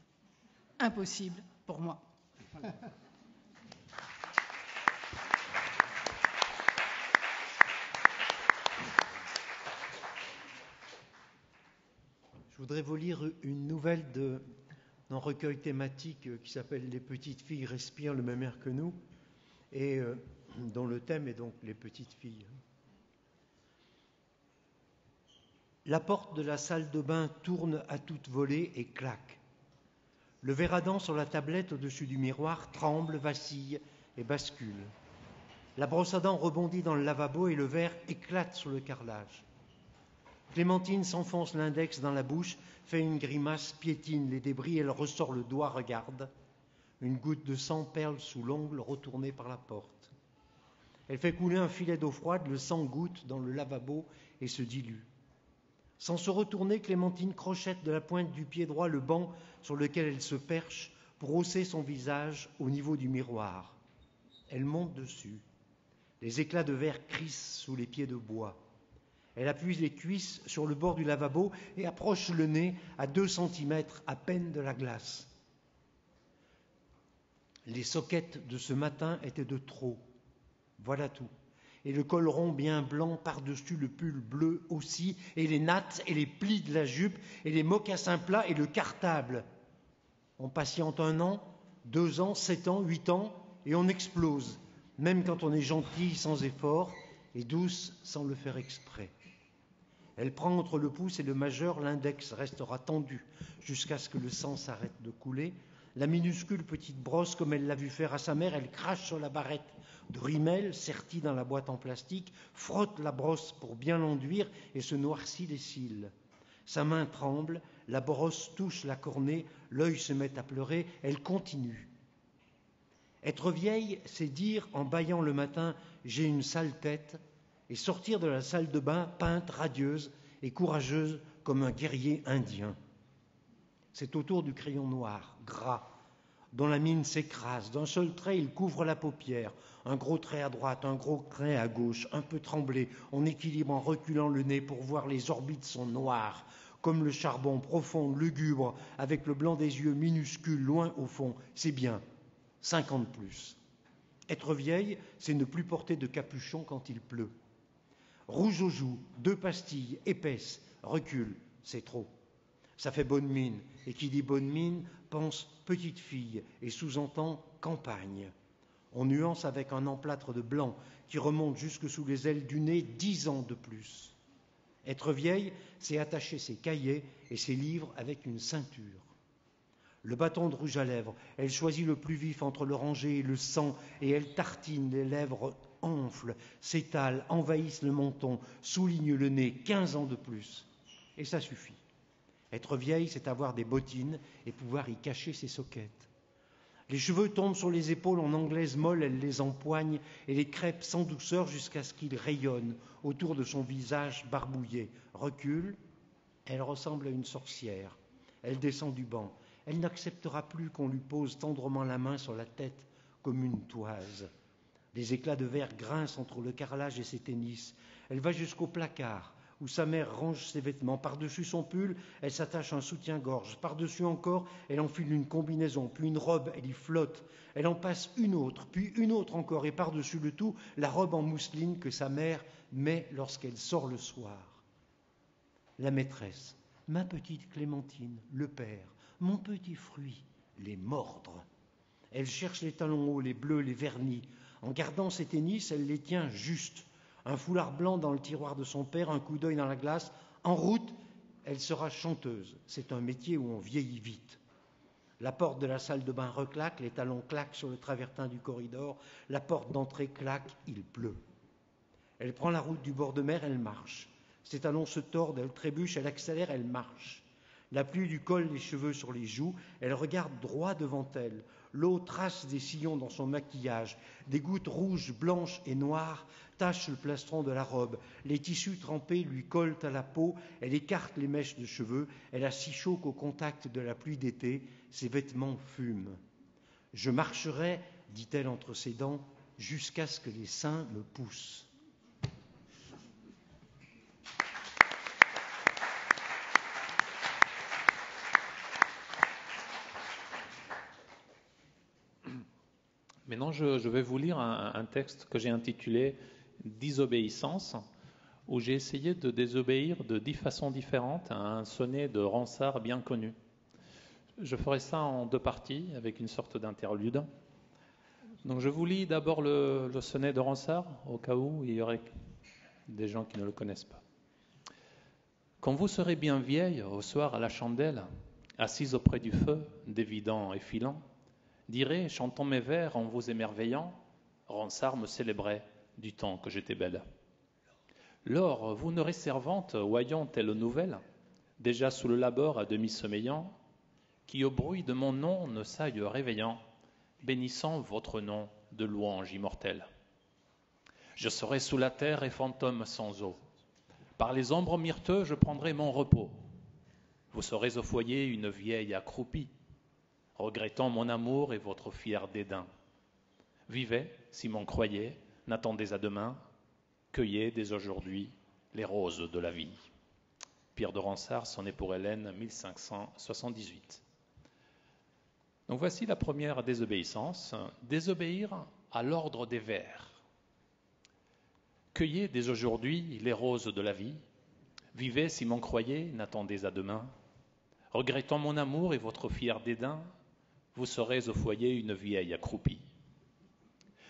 Impossible pour moi. Je voudrais vous lire une nouvelle d'un recueil thématique qui s'appelle « Les petites filles respirent le même air que nous » et dont le thème est donc les petites filles. La porte de la salle de bain tourne à toute volée et claque. Le verre à dents sur la tablette au-dessus du miroir tremble, vacille et bascule. La brosse à dents rebondit dans le lavabo et le verre éclate sur le carrelage. Clémentine s'enfonce l'index dans la bouche, fait une grimace, piétine les débris, elle ressort le doigt, regarde. Une goutte de sang perle sous l'ongle retourné par la porte. Elle fait couler un filet d'eau froide, le sang goutte dans le lavabo et se dilue. Sans se retourner, Clémentine crochette de la pointe du pied droit le banc sur lequel elle se perche pour hausser son visage au niveau du miroir. Elle monte dessus. Les éclats de verre crissent sous les pieds de bois. Elle appuie les cuisses sur le bord du lavabo et approche le nez à 2 cm à peine de la glace. Les soquettes de ce matin étaient de trop. Voilà tout. Et le col rond bien blanc par-dessus le pull bleu aussi, et les nattes et les plis de la jupe, et les mocassins plats et le cartable. On patiente 1 an, 2 ans, 7 ans, 8 ans, et on explose, même quand on est gentil sans effort, et douce sans le faire exprès. Elle prend entre le pouce et le majeur, l'index restera tendu jusqu'à ce que le sang s'arrête de couler. La minuscule petite brosse, comme elle l'a vu faire à sa mère, elle crache sur la barrette de rimel sertie dans la boîte en plastique, frotte la brosse pour bien l'enduire et se noircit les cils. Sa main tremble, la brosse touche la cornée, l'œil se met à pleurer, elle continue. Être vieille, c'est dire en bâillant le matin « j'ai une sale tête » et sortir de la salle de bain peinte, radieuse et courageuse comme un guerrier indien. C'est autour du crayon noir, gras, dont la mine s'écrase. D'un seul trait, il couvre la paupière. Un gros trait à droite, un gros trait à gauche, un peu tremblé. On équilibre en reculant le nez pour voir les orbites sont noires, comme le charbon profond, lugubre, avec le blanc des yeux minuscule, loin au fond. C'est bien, 50 plus. Être vieille, c'est ne plus porter de capuchon quand il pleut. Rouge aux joues, 2 pastilles, épaisses, recule, c'est trop. Ça fait bonne mine, et qui dit bonne mine pense petite fille et sous-entend campagne. On nuance avec un emplâtre de blanc qui remonte jusque sous les ailes du nez 10 ans de plus. Être vieille, c'est attacher ses cahiers et ses livres avec une ceinture. Le bâton de rouge à lèvres, elle choisit le plus vif entre l'oranger et le sang, et elle tartine, les lèvres enflent, s'étalent, envahissent le menton, soulignent le nez, 15 ans de plus. Et ça suffit. Être vieille, c'est avoir des bottines et pouvoir y cacher ses soquettes. Les cheveux tombent sur les épaules en anglaise molle, elle les empoigne et les crêpe sans douceur jusqu'à ce qu'ils rayonnent autour de son visage barbouillé. Recule, elle ressemble à une sorcière. Elle descend du banc. Elle n'acceptera plus qu'on lui pose tendrement la main sur la tête comme une toise. Les éclats de verre grincent entre le carrelage et ses tennis. Elle va jusqu'au placard où sa mère range ses vêtements. Par-dessus son pull, elle s'attache un soutien-gorge. Par-dessus encore, elle enfile une combinaison, puis une robe, elle y flotte. Elle en passe une autre, puis une autre encore. Et par-dessus le tout, la robe en mousseline que sa mère met lorsqu'elle sort le soir. La maîtresse, ma petite Clémentine, le père, mon petit fruit, les mordre. Elle cherche les talons hauts, les bleus, les vernis. En gardant ses tennis, elle les tient justes. Un foulard blanc dans le tiroir de son père, un coup d'œil dans la glace. En route, elle sera chanteuse. C'est un métier où on vieillit vite. La porte de la salle de bain reclaque, les talons claquent sur le travertin du corridor. La porte d'entrée claque, il pleut. Elle prend la route du bord de mer, elle marche. Ses talons se tordent, elle trébuche, elle accélère, elle marche. La pluie lui colle les cheveux sur les joues, elle regarde droit devant elle. L'eau trace des sillons dans son maquillage. Des gouttes rouges, blanches et noires tachent le plastron de la robe. Les tissus trempés lui collent à la peau. Elle écarte les mèches de cheveux. Elle a si chaud qu'au contact de la pluie d'été, ses vêtements fument. « Je marcherai, dit-elle entre ses dents, jusqu'à ce que les seins me poussent. » Maintenant, je vais vous lire un texte que j'ai intitulé « Désobéissance », où j'ai essayé de désobéir de 10 façons différentes à un sonnet de Ronsard bien connu. Je ferai ça en 2 parties, avec une sorte d'interlude. Donc je vous lis d'abord le sonnet de Ronsard, au cas où il y aurait des gens qui ne le connaissent pas. « Quand vous serez bien vieille, au soir à la chandelle, assise auprès du feu, dévidant et filant, dirait, chantant mes vers en vous émerveillant, Ronsard me célébrait du temps que j'étais belle. Lors, vous n'aurez servante, voyant telle nouvelle, déjà sous le labeur à demi sommeillant, qui au bruit de mon nom ne s'aille réveillant, bénissant votre nom de louange immortelle. Je serai sous la terre et fantôme sans eau. Par les ombres myrteux, je prendrai mon repos. Vous serez au foyer une vieille accroupie, regrettant mon amour et votre fier dédain. Vivez, si m'en croyez, n'attendez à demain, cueillez dès aujourd'hui les roses de la vie. » Pierre de Ronsard, sonnet pour Hélène, 1578. Donc voici la première désobéissance, désobéir à l'ordre des vers. Cueillez dès aujourd'hui les roses de la vie, vivez, si m'en croyez, n'attendez à demain, regrettant mon amour et votre fier dédain, vous serez au foyer une vieille accroupie.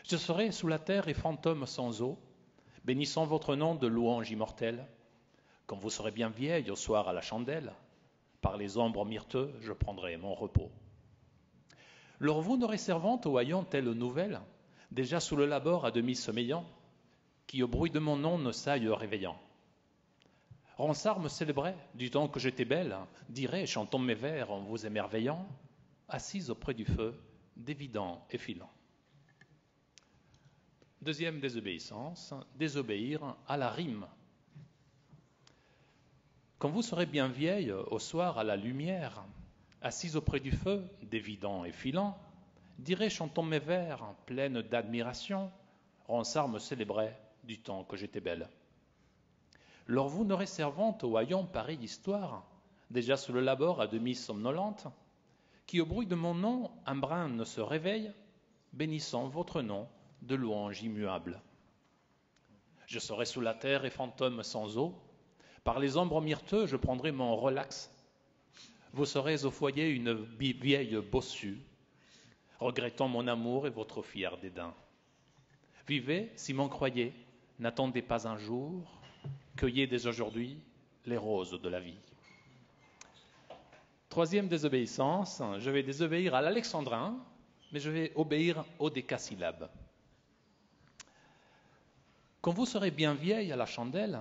Je serai sous la terre et fantôme sans eau, bénissant votre nom de louange immortelle. Quand vous serez bien vieille au soir à la chandelle, par les ombres myrteux, je prendrai mon repos. Lors vous n'aurez servante ou ayant telle nouvelle, déjà sous le labeur à demi sommeillant, qui au bruit de mon nom ne s'aille réveillant. Ronsard me célébrait du temps que j'étais belle, dirait, chantant mes vers en vous émerveillant, assise auprès du feu, dévidant et filant. Deuxième désobéissance, désobéir à la rime. Quand vous serez bien vieille, au soir à la lumière, assise auprès du feu, dévidant et filant, dirait, chantant mes vers, pleine d'admiration, Ronsard me célébrait du temps que j'étais belle. Lors vous n'aurez servante au haillon pareille histoire, déjà sous le labeur à demi somnolente, qui au bruit de mon nom un brin ne se réveille, bénissant votre nom de louange immuable. Je serai sous la terre et fantôme sans eau, par les ombres myrteux je prendrai mon relax. Vous serez au foyer une vieille bossue, regrettant mon amour et votre fier dédain. Vivez, si m'en croyez, n'attendez pas un jour, cueillez dès aujourd'hui les roses de la vie. Troisième désobéissance, je vais désobéir à l'alexandrin, mais je vais obéir au décasyllabe. Quand vous serez bien vieille à la chandelle,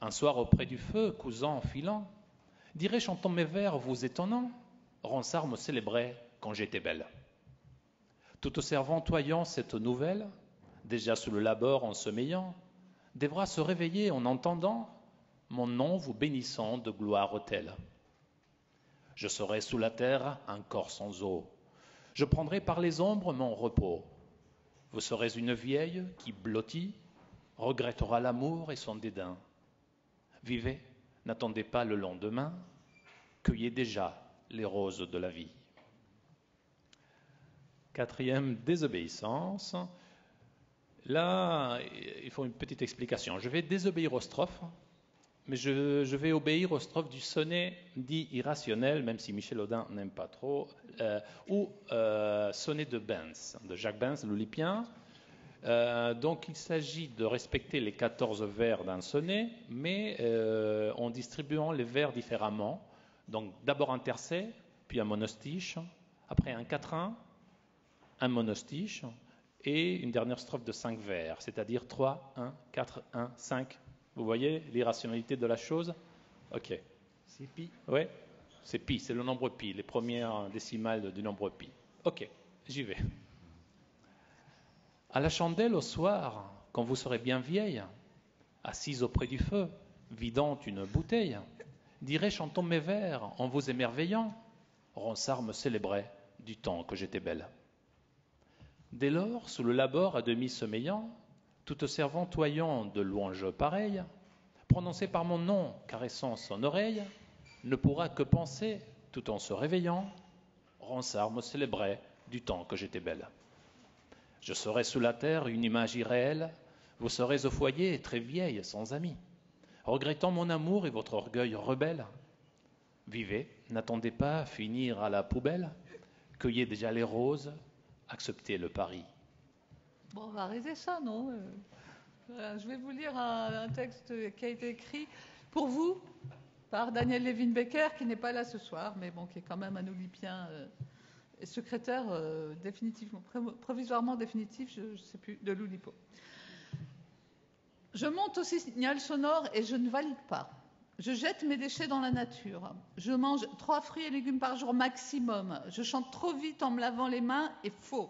un soir auprès du feu, cousant, filant, dirai chantant mes vers, vous étonnant, Ronsard me célébrait quand j'étais belle. Tout au servant toyant cette nouvelle, déjà sous le labeur en sommeillant, devra se réveiller en entendant mon nom vous bénissant de gloire autelle. Je serai sous la terre un corps sans eau. Je prendrai par les ombres mon repos. Vous serez une vieille qui, blottie, regrettera l'amour et son dédain. Vivez, n'attendez pas le lendemain, cueillez déjà les roses de la vie. Quatrième désobéissance. Là, il faut une petite explication. Je vais désobéir aux strophes, mais je vais obéir aux strophes du sonnet dit irrationnel, même si Michel Audin n'aime pas trop, ou sonnet de Benz, de Jacques Benz, l'Olympien. Donc il s'agit de respecter les 14 vers d'un sonnet, mais en distribuant les vers différemment. Donc d'abord un tercet, puis un monostiche, après un quatrain, un monostiche, et une dernière strophe de 5 vers, c'est-à-dire 3, 1, 4, 1, 5. Vous voyez l'irrationalité de la chose? Ok. C'est pi. Oui, c'est pi, c'est le nombre pi, les premières décimales du nombre pi. Ok, j'y vais. À la chandelle au soir, quand vous serez bien vieille, assise auprès du feu, vidant une bouteille, dirai chantant mes vers en vous émerveillant, Ronsard me célébrait du temps que j'étais belle. Dès lors, sous le labeur à demi sommeillant, tout servant toyant de louanges pareilles, prononcé par mon nom, caressant son oreille, ne pourra que penser, tout en se réveillant, Ronsard me célébrait du temps que j'étais belle. Je serai sous la terre une image irréelle, vous serez au foyer très vieille, sans amis, regrettant mon amour et votre orgueil rebelle. Vivez, n'attendez pas à finir à la poubelle, cueillez déjà les roses, acceptez le pari. Bon, on va arrêter ça, non? Voilà, je vais vous lire un texte qui a été écrit pour vous par Daniel Levin-Becker, qui n'est pas là ce soir, mais bon, qui est quand même un Olympien secrétaire définitivement, provisoirement définitif, je ne sais plus, de l'Oulipo. Je monte au signal sonore et je ne valide pas. Je jette mes déchets dans la nature. Je mange 3 fruits et légumes par jour maximum. Je chante trop vite en me lavant les mains et faux.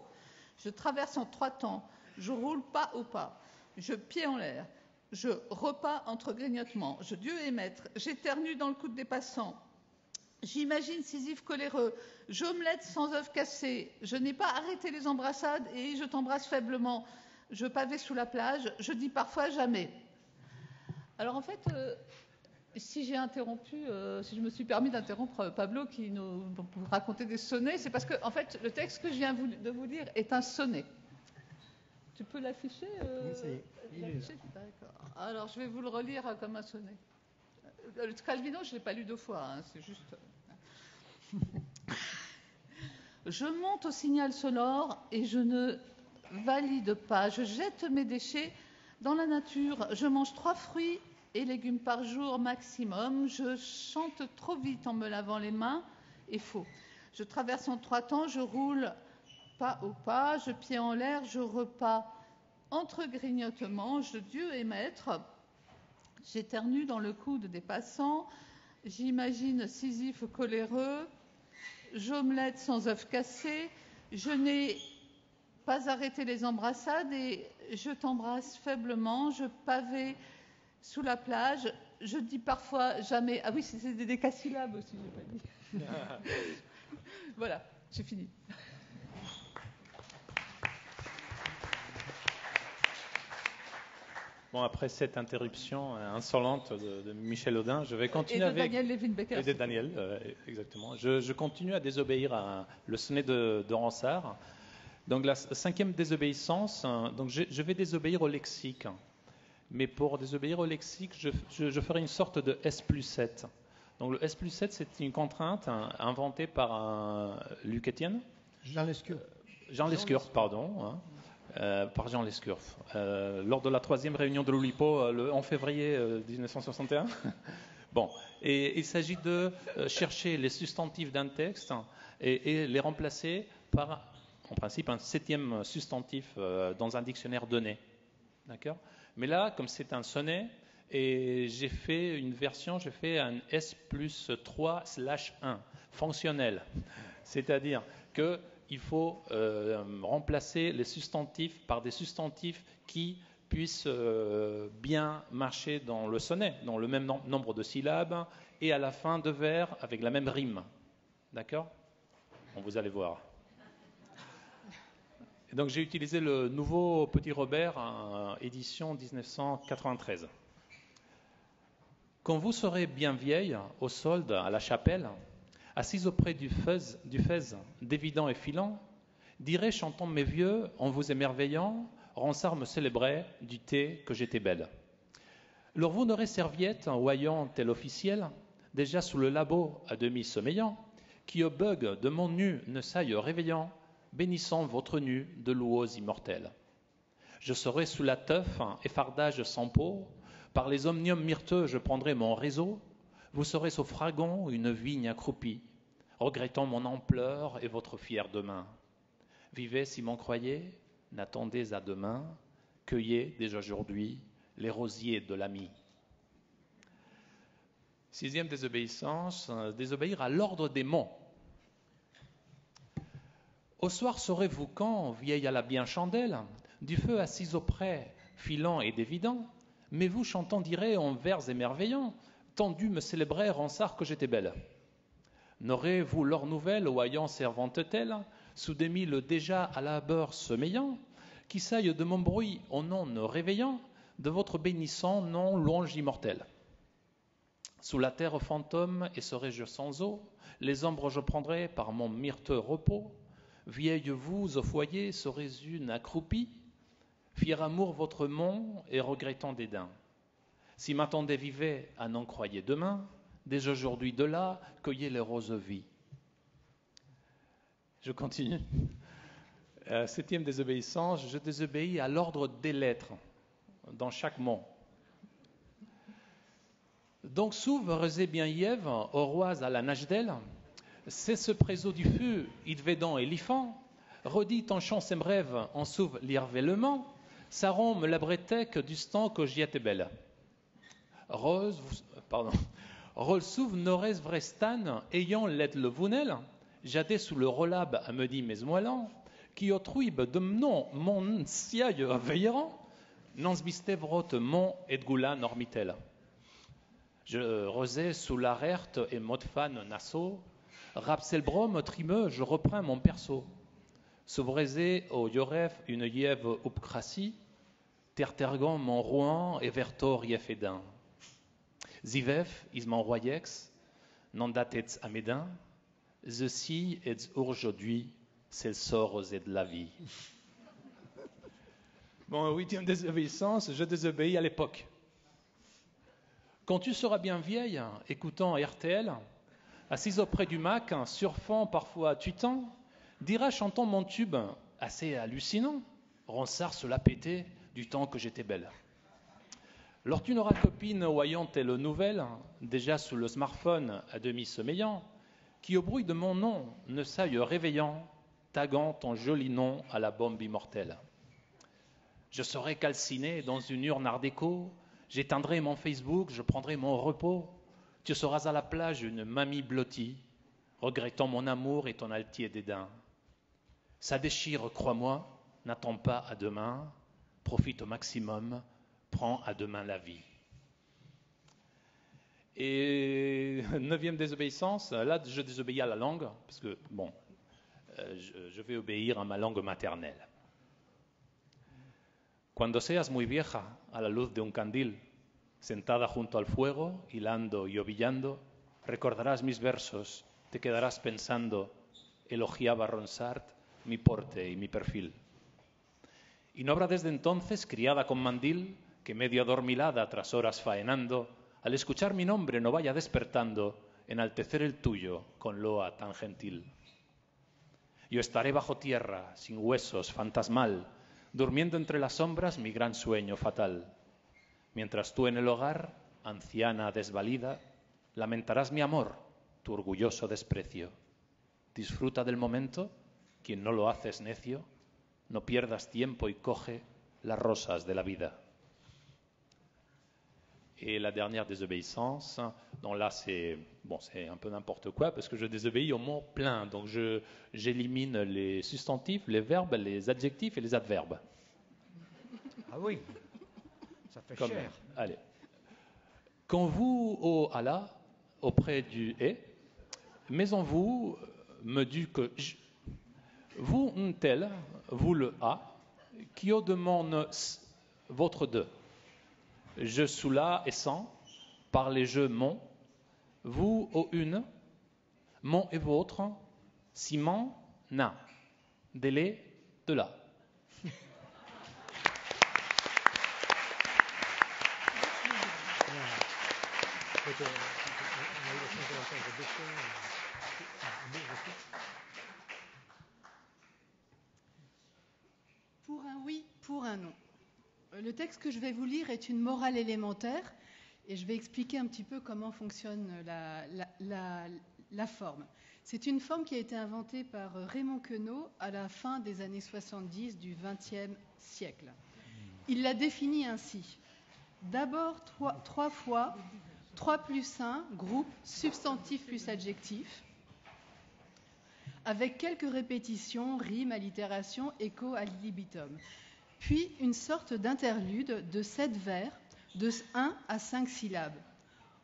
Je traverse en 3 temps. Je roule pas au pas. Je pied en l'air. Je repas entre grignotements. Je Dieu est maître. J'éternue dans le coude des passants. J'imagine Sisyphe coléreux. J'omelette sans œuf cassé. Je n'ai pas arrêté les embrassades et je t'embrasse faiblement. Je pavais sous la plage. Je dis parfois jamais. Alors en fait... Si j'ai interrompu, si je me suis permis d'interrompre Pablo qui nous racontait des sonnets, c'est parce que, en fait, le texte que je viens de vous lire est un sonnet. Tu peux l'afficher Oui, ça y est. D'accord. Alors, je vais vous le relire comme un sonnet. Le Calvino, je ne l'ai pas lu 2 fois, hein, c'est juste... Je monte au signal sonore et je ne valide pas. Je jette mes déchets dans la nature. Je mange 3 fruits et légumes par jour maximum. Je chante trop vite en me lavant les mains et faux. Je traverse en 3 temps, je roule pas au pas, je pied en l'air, je repas entre grignotements, je Dieu est maître. J'éternue dans le coude des passants, j'imagine Sisyphe coléreux, j'omelette sans œuf cassé, je n'ai pas arrêté les embrassades et je t'embrasse faiblement, je pavais sous la plage, je dis parfois jamais... Ah oui, c'est des décasyllabes aussi, j'ai pas dit. Voilà, j'ai fini. Bon, après cette interruption insolente de Michel Audin, je vais continuer avec... Et de Daniel Levin-Becker. Et de Daniel, exactement. Je continue à désobéir à le sonnet de Ronsard. Donc la 5e désobéissance, donc je vais désobéir au lexique. Mais pour désobéir au lexique, je ferai une sorte de S plus 7. Donc le S plus 7, c'est une contrainte inventée par Luc Etienne. Jean Lescure. Jean Lescure, pardon. Par Jean Lescure. Lors de la 3e réunion de l'Oulipo, en février 1961, Bon, et il s'agit de chercher les substantifs d'un texte et les remplacer par, en principe, un 7e substantif dans un dictionnaire donné. D'accord ? Mais là, comme c'est un sonnet, et j'ai fait une version, j'ai fait un S+3/1, fonctionnel. C'est-à-dire qu'il faut remplacer les substantifs par des substantifs qui puissent bien marcher dans le sonnet, dans le même nombre de syllabes, et à la fin de vers avec la même rime. D'accord ? Bon, vous allez voir. Et donc j'ai utilisé le nouveau Petit Robert, édition 1993. Quand vous serez bien vieille, au solde, à la chapelle, assise auprès du fez, dévidant et filant, dirai chantant mes vieux, en vous émerveillant, Ronsard me célébrait du thé que j'étais belle. Leur vous n'aurez serviette, voyant tel officiel, déjà sous le labo à demi sommeillant, qui au bug de mon nu ne saille réveillant, bénissant votre nu de louaux immortels. Je serai sous la teuf, effardage sans peau, par les omniums myrteux je prendrai mon réseau, vous serez au fragon une vigne accroupie, regrettant mon ampleur et votre fière demain. Vivez si m'en croyez, n'attendez à demain, cueillez dès aujourd'hui les rosiers de l'ami. 6e désobéissance, désobéir à l'ordre des mots. Au soir serez-vous quand, vieille à la bien chandelle, du feu assise auprès, filant et dévidant, mais vous chantant direz en vers émerveillants, tendu me célébrait Ronsard que j'étais belle. N'aurez-vous leur nouvelle, oyant servante telle, sous des mille déjà à la beurre semmeillant, qui saille de mon bruit au nom ne réveillant, de votre bénissant nom louange immortel. Sous la terre fantôme, et serai-je sans eau, les ombres je prendrai par mon myrteux repos, vieille vous au foyer serez une accroupie, fier amour votre mont et regrettant dédain. Si m'attendez vivez à n'en croyez demain, dès aujourd'hui de là, cueillez les roses vies. Je continue. 7e désobéissance, je désobéis à l'ordre des lettres dans chaque mot. Donc s'ouvre bien Yève, au rois à la nage d'elle, c'est ce préso du feu, idvédan et l'ifant, redit en chant ses rêves, en s'ouvre l'irvellement, Saron me labretec du stand que j'y étais belle. Rol souve norès vrestan, ayant l'aide le vounel, j'adais sous le relab à me dit mes moellans, qui autrui de non mon siaille veillerant, nans bistevrot mon et goula normitel. Je rosais sous l'arerte et modfan nasso, rapselbrom trimeux, je reprends mon perso. Sauvrezé au yoref une yève upcratie, tertergan mon rouen et vertor yefedin. Zivef is mon royex, nandatets amédin, ceci est aujourd'hui, c'est le sort et de la vie. Bon, 8e désobéissance, je désobéis à l'époque. Quand tu seras bien vieille, écoutant RTL, assise auprès du Mac, surfant parfois tutant, dira chantant mon tube, assez hallucinant, Ronsard se l'a pété du temps que j'étais belle. Lors tu n'auras copine voyant telle nouvelle, déjà sous le smartphone à demi sommeillant, qui au bruit de mon nom ne saille réveillant, taguant ton joli nom à la bombe immortelle. Je serai calciné dans une urne art déco, j'éteindrai mon Facebook, je prendrai mon repos, tu seras à la plage une mamie blottie, regrettant mon amour et ton altier dédain. Ça déchire, crois-moi, n'attends pas à demain, profite au maximum, prends à demain la vie. Et 9e désobéissance, là je désobéis à la langue, parce que bon, je vais obéir à ma langue maternelle. Cuando seas muy vieja, a la luz de un candil, sentada junto al fuego, hilando y ovillando, recordarás mis versos, te quedarás pensando, elogiaba Ronsard mi porte y mi perfil. Y no habrá desde entonces criada con mandil que medio adormilada tras horas faenando, al escuchar mi nombre no vaya despertando, enaltecer el tuyo con loa tan gentil. Yo estaré bajo tierra, sin huesos, fantasmal, durmiendo entre las sombras mi gran sueño fatal. Mientras tú en el hogar, anciana desvalida, Lamentarás mi amor, tu orgulloso desprecio. Disfruta del momento, quien no lo hace es necio. No pierdas tiempo y coge las rosas de la vida. Et la dernière désobéissance, donc là c'est un peu n'importe quoi parce que je désobéis au mot plein, donc j'élimine les substantifs, les verbes, les adjectifs et les adverbes. Ah oui, ça fait cher. Allez. Quand vous au Allah, auprès du et, mais en vous me dit que vous un tel, vous le a, qui au demande votre de. Je sous là et sans, par les jeux mon, vous au une, mon et votre, ciment, na, délai, de là. Pour un oui, pour un non. Le texte que je vais vous lire est une morale élémentaire et je vais expliquer un petit peu comment fonctionne la forme. C'est une forme qui a été inventée par Raymond Queneau à la fin des années 70 du XXe siècle. Il la définit ainsi. D'abord, trois fois, 3 plus 1, groupe, substantif plus adjectif, avec quelques répétitions, rimes, allitérations, écho ad libitum. Puis une sorte d'interlude de 7 vers, de 1 à 5 syllabes.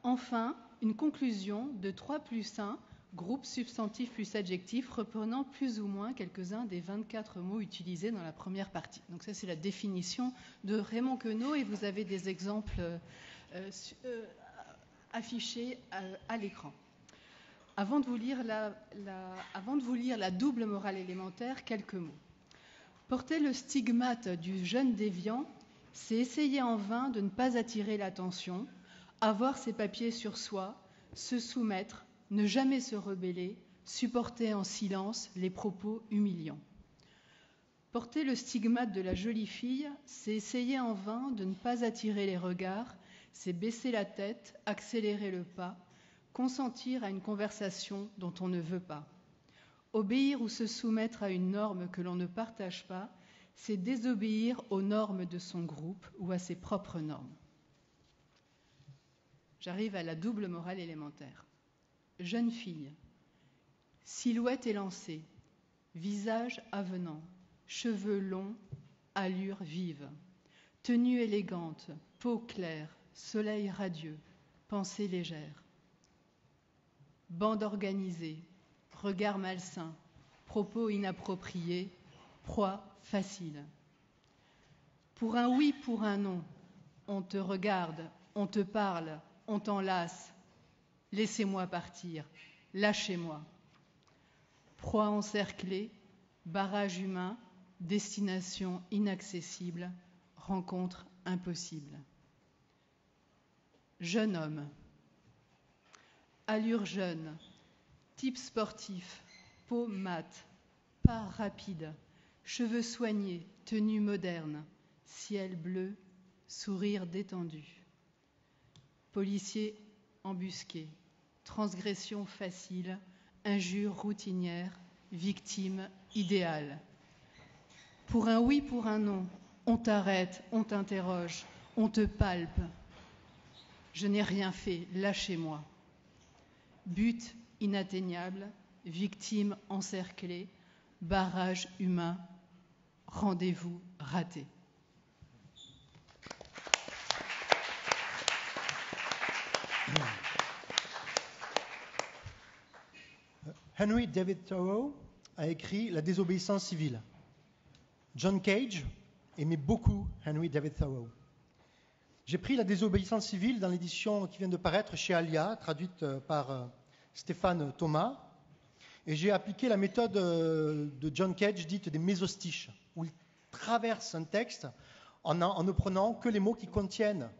Enfin, une conclusion de 3 plus 1, groupe, substantif plus adjectif, reprenant plus ou moins quelques-uns des 24 mots utilisés dans la première partie. Donc ça, c'est la définition de Raymond Queneau et vous avez des exemples affichés à l'écran. Avant de vous lire la double morale élémentaire, quelques mots. Porter le stigmate du jeune déviant, c'est essayer en vain de ne pas attirer l'attention, avoir ses papiers sur soi, se soumettre, ne jamais se rebeller, supporter en silence les propos humiliants. Porter le stigmate de la jolie fille, c'est essayer en vain de ne pas attirer les regards, c'est baisser la tête, accélérer le pas, consentir à une conversation dont on ne veut pas. Obéir ou se soumettre à une norme que l'on ne partage pas, c'est désobéir aux normes de son groupe ou à ses propres normes. J'arrive à la double morale élémentaire. Jeune fille, silhouette élancée, visage avenant, cheveux longs, allure vive, tenue élégante, peau claire, soleil radieux, pensée légère. Bande organisée, regard malsain, propos inappropriés, proie facile. Pour un oui, pour un non, on te regarde, on te parle, on t'enlace. Laissez-moi partir, lâchez-moi. Proie encerclée, barrage humain, destination inaccessible, rencontre impossible. Jeune homme, allure jeune, type sportif, peau mate, pas rapide, cheveux soignés, tenue moderne, ciel bleu, sourire détendu. Policier embusqué, transgression facile, injure routinière, victime idéale. Pour un oui, pour un non, on t'arrête, on t'interroge, on te palpe. Je n'ai rien fait, lâchez-moi. But inatteignable, victime encerclée, barrage humain, rendez-vous raté. Henry David Thoreau a écrit La désobéissance civile. John Cage aimait beaucoup Henry David Thoreau. J'ai pris La désobéissance civile dans l'édition qui vient de paraître chez Alia, traduite par Stéphane Thomas, et j'ai appliqué la méthode de John Cage dite des mésostiches, où il traverse un texte en ne prenant que les mots qui contiennent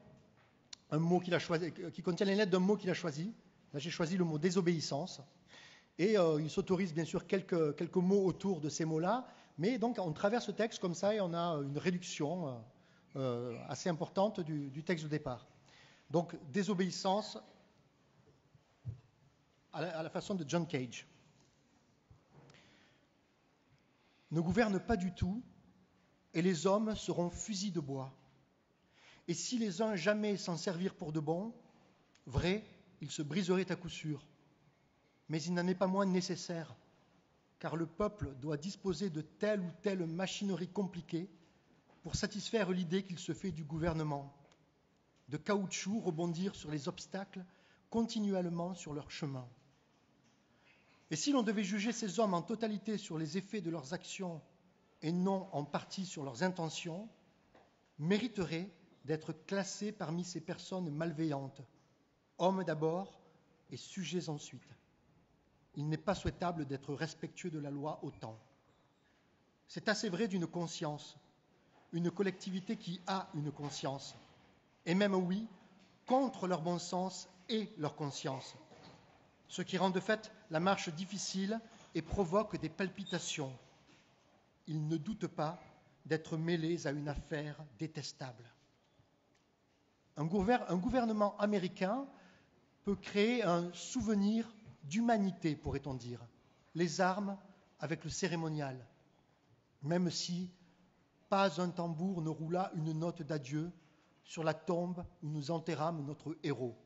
un mot qu'il a choisi, qui contiennent les lettres d'un mot qu'il a choisi. Là, j'ai choisi le mot désobéissance. Et il s'autorise bien sûr quelques mots autour de ces mots-là, mais donc on traverse le texte comme ça et on a une réduction assez importante du texte de départ. Donc désobéissance, à la façon de John Cage. Ne gouverne pas du tout, et les hommes seront fusils de bois. Et si les uns jamais s'en servirent pour de bon, vrai, ils se briseraient à coup sûr. Mais il n'en est pas moins nécessaire, car le peuple doit disposer de telle ou telle machinerie compliquée pour satisfaire l'idée qu'il se fait du gouvernement, de caoutchouc rebondir sur les obstacles continuellement sur leur chemin. Et si l'on devait juger ces hommes en totalité sur les effets de leurs actions et non en partie sur leurs intentions, mériteraient d'être classés parmi ces personnes malveillantes, hommes d'abord et sujets ensuite. Il n'est pas souhaitable d'être respectueux de la loi autant. C'est assez vrai d'une conscience, une collectivité qui a une conscience, et même, oui, contre leur bon sens et leur conscience, ce qui rend de fait la marche difficile et provoque des palpitations. Ils ne doutent pas d'être mêlés à une affaire détestable. Un gouvernement américain peut créer un souvenir d'humanité, pourrait-on dire, les armes avec le cérémonial, même si pas un tambour ne roula une note d'adieu sur la tombe où nous enterrâmes notre héros,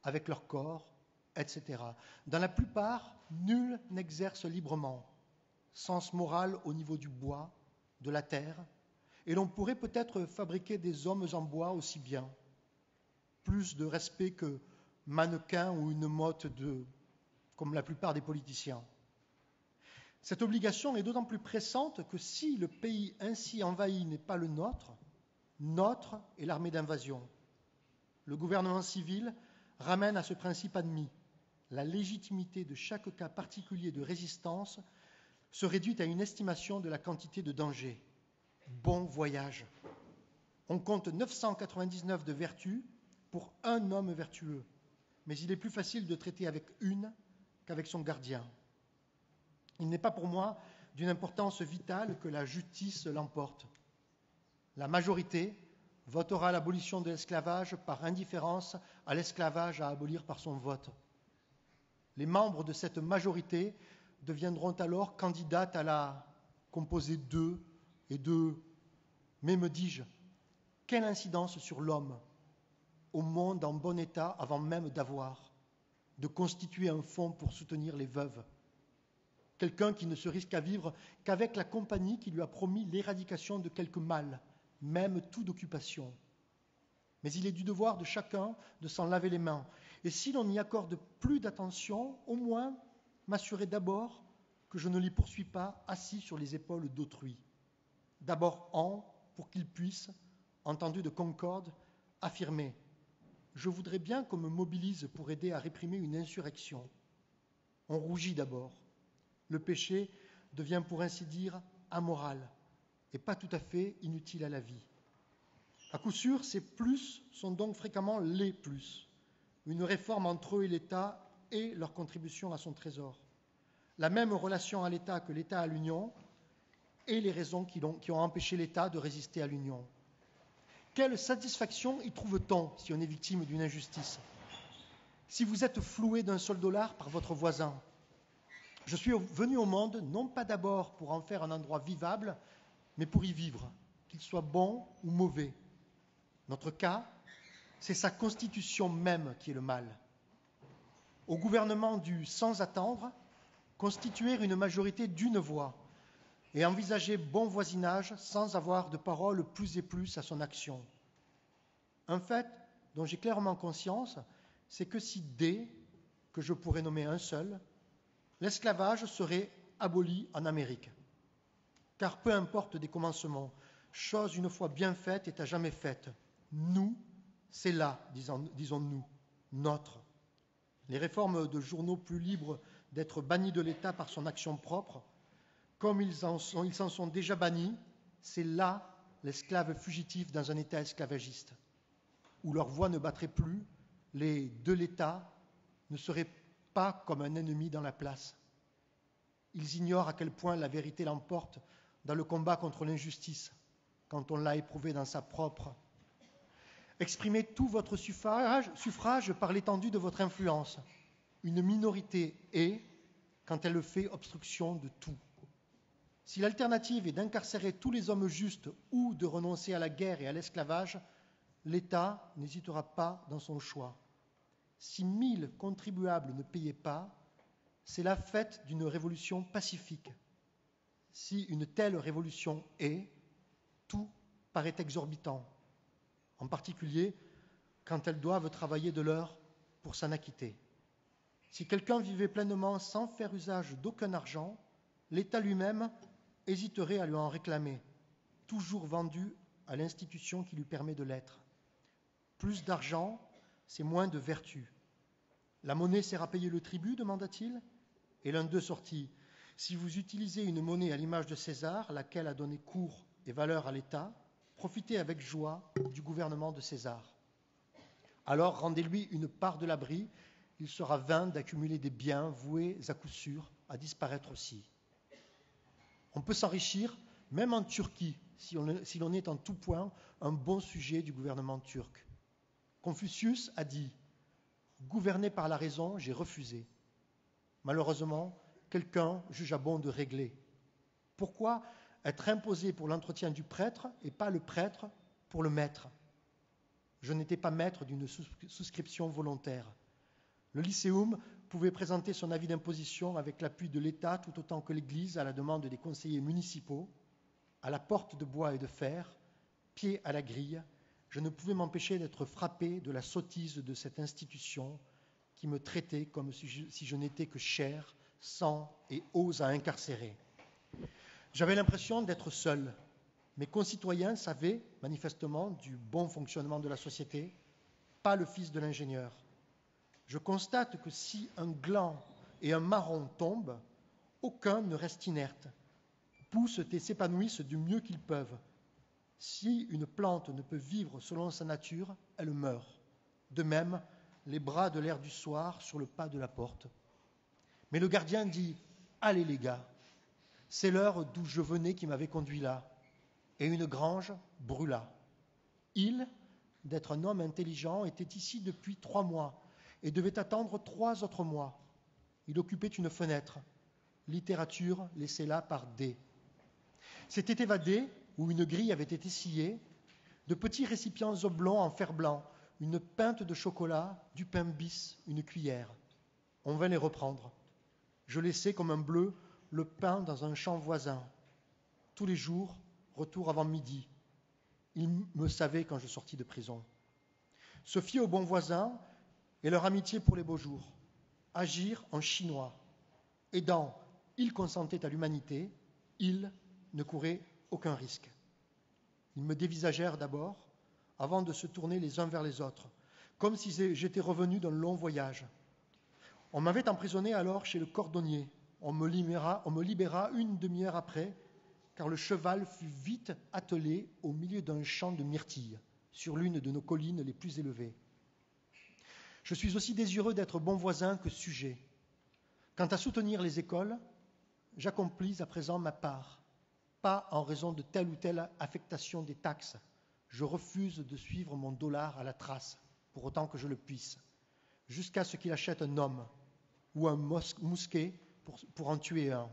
avec leur corps, etc. Dans la plupart, nul n'exerce librement, sens moral au niveau du bois, de la terre, et l'on pourrait peut-être fabriquer des hommes en bois aussi bien. Plus de respect que mannequin ou une motte comme la plupart des politiciens. Cette obligation est d'autant plus pressante que si le pays ainsi envahi n'est pas le nôtre, notre est l'armée d'invasion. Le gouvernement civil ramène à ce principe admis. La légitimité de chaque cas particulier de résistance se réduit à une estimation de la quantité de danger. Bon voyage. On compte 999 de vertus pour un homme vertueux, mais il est plus facile de traiter avec une qu'avec son gardien. Il n'est pas pour moi d'une importance vitale que la justice l'emporte. La majorité votera l'abolition de l'esclavage par indifférence à l'esclavage à abolir par son vote. Les membres de cette majorité deviendront alors candidates à la composée d'eux et d'eux. Mais me dis-je, quelle incidence sur l'homme, au monde en bon état avant même d'avoir, de constituer un fonds pour soutenir les veuves. Quelqu'un qui ne se risque à vivre qu'avec la compagnie qui lui a promis l'éradication de quelque mal, même tout d'occupation. Mais il est du devoir de chacun de s'en laver les mains. Et si l'on n'y accorde plus d'attention, au moins m'assurer d'abord que je ne les poursuis pas assis sur les épaules d'autrui. D'abord pour qu'ils puissent, entendu de concorde, affirmer « Je voudrais bien qu'on me mobilise pour aider à réprimer une insurrection ». On rougit d'abord. Le péché devient pour ainsi dire amoral et pas tout à fait inutile à la vie. À coup sûr, ces plus sont donc fréquemment les plus. Une réforme entre eux et l'État et leur contribution à son trésor. La même relation à l'État que l'État à l'Union et les raisons qui ont empêché l'État de résister à l'Union. Quelle satisfaction y trouve-t-on si on est victime d'une injustice? Si vous êtes floué d'un seul dollar par votre voisin, je suis venu au monde non pas d'abord pour en faire un endroit vivable, mais pour y vivre, qu'il soit bon ou mauvais. Notre cas, c'est sa constitution même qui est le mal. Au gouvernement du sans attendre, constituer une majorité d'une voix et envisager bon voisinage sans avoir de parole plus et plus à son action. Un fait dont j'ai clairement conscience, c'est que si dès que je pourrais nommer un seul, l'esclavage serait aboli en Amérique. Car peu importe des commencements, chose une fois bien faite est à jamais faite. Nous, c'est là, disons-nous, notre. Les réformes de journaux plus libres d'être bannis de l'État par son action propre, comme ils s'en sont déjà bannis, c'est là l'esclave fugitif dans un État esclavagiste, où leur voix ne battrait plus, les de l'État ne seraient pas comme un ennemi dans la place. Ils ignorent à quel point la vérité l'emporte dans le combat contre l'injustice, quand on l'a éprouvé dans sa propre. Exprimez tout votre suffrage par l'étendue de votre influence. Une minorité est quand elle fait obstruction de tout. Si l'alternative est d'incarcérer tous les hommes justes ou de renoncer à la guerre et à l'esclavage, l'État n'hésitera pas dans son choix. Si 1000 contribuables ne payaient pas, c'est la fête d'une révolution pacifique. Si une telle révolution est, tout paraît exorbitant, en particulier quand elles doivent travailler de l'heure pour s'en acquitter. Si quelqu'un vivait pleinement sans faire usage d'aucun argent, l'État lui-même hésiterait à lui en réclamer, toujours vendu à l'institution qui lui permet de l'être. Plus d'argent, c'est moins de vertu. La monnaie sert à payer le tribut, demanda-t-il, et l'un d'eux sortit. Si vous utilisez une monnaie à l'image de César, laquelle a donné cours et valeur à l'État, profitez avec joie du gouvernement de César. Alors rendez-lui une part de l'abri, il sera vain d'accumuler des biens voués à coup sûr à disparaître aussi. On peut s'enrichir, même en Turquie, si l'on est en tout point un bon sujet du gouvernement turc. Confucius a dit « Gouverné par la raison, j'ai refusé. » Malheureusement, quelqu'un jugea bon de régler. Pourquoi être imposé pour l'entretien du prêtre et pas le prêtre pour le maître? Je n'étais pas maître d'une souscription volontaire. Le lycéum pouvait présenter son avis d'imposition avec l'appui de l'État tout autant que l'Église à la demande des conseillers municipaux, à la porte de bois et de fer, pied à la grille. Je ne pouvais m'empêcher d'être frappé de la sottise de cette institution qui me traitait comme si je n'étais que chair, sang et os à incarcérer. J'avais l'impression d'être seul. Mes concitoyens savaient manifestement du bon fonctionnement de la société, pas le fils de l'ingénieur. Je constate que si un gland et un marron tombent, aucun ne reste inerte, poussent et s'épanouissent du mieux qu'ils peuvent. Si une plante ne peut vivre selon sa nature, elle meurt. De même, les bras de l'air du soir sur le pas de la porte. Mais le gardien dit « Allez les gars, c'est l'heure d'où je venais qui m'avait conduit là. » Et une grange brûla. Il, d'être un homme intelligent, était ici depuis 3 mois et devait attendre 3 autres mois. Il occupait une fenêtre. Littérature laissée là par D. S'était évadé, où une grille avait été sciée, de petits récipients oblongs en fer blanc, une pinte de chocolat, du pain bis, une cuillère. On vint les reprendre. Je laissais comme un bleu le pain dans un champ voisin. Tous les jours, retour avant midi. Ils me savaient quand je sortis de prison. Se fier aux bons voisins et leur amitié pour les beaux jours. Agir en chinois. Aidant, ils consentaient à l'humanité, ils ne couraient aucun risque. Ils me dévisagèrent d'abord, avant de se tourner les uns vers les autres, comme si j'étais revenu d'un long voyage. On m'avait emprisonné alors chez le cordonnier. On me libéra une demi-heure après, car le cheval fut vite attelé au milieu d'un champ de myrtilles, sur l'une de nos collines les plus élevées. Je suis aussi désireux d'être bon voisin que sujet. Quant à soutenir les écoles, j'accomplis à présent ma part, pas en raison de telle ou telle affectation des taxes. Je refuse de suivre mon dollar à la trace, pour autant que je le puisse, jusqu'à ce qu'il achète un homme ou un mousquet pour en tuer un.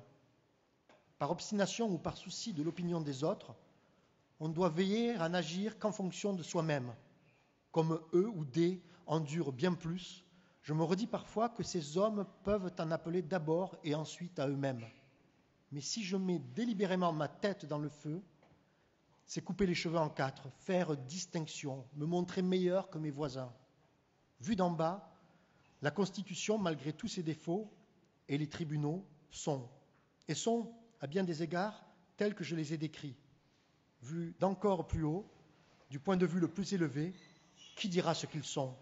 Par obstination ou par souci de l'opinion des autres, on doit veiller à n'agir qu'en fonction de soi-même. Comme eux ou des endurent bien plus, je me redis parfois que ces hommes peuvent en appeler d'abord et ensuite à eux-mêmes. Mais si je mets délibérément ma tête dans le feu, c'est couper les cheveux en 4, faire distinction, me montrer meilleur que mes voisins. Vu d'en bas, la Constitution, malgré tous ses défauts, et les tribunaux sont à bien des égards, tels que je les ai décrits. Vu d'encore plus haut, du point de vue le plus élevé, qui dira ce qu'ils sont?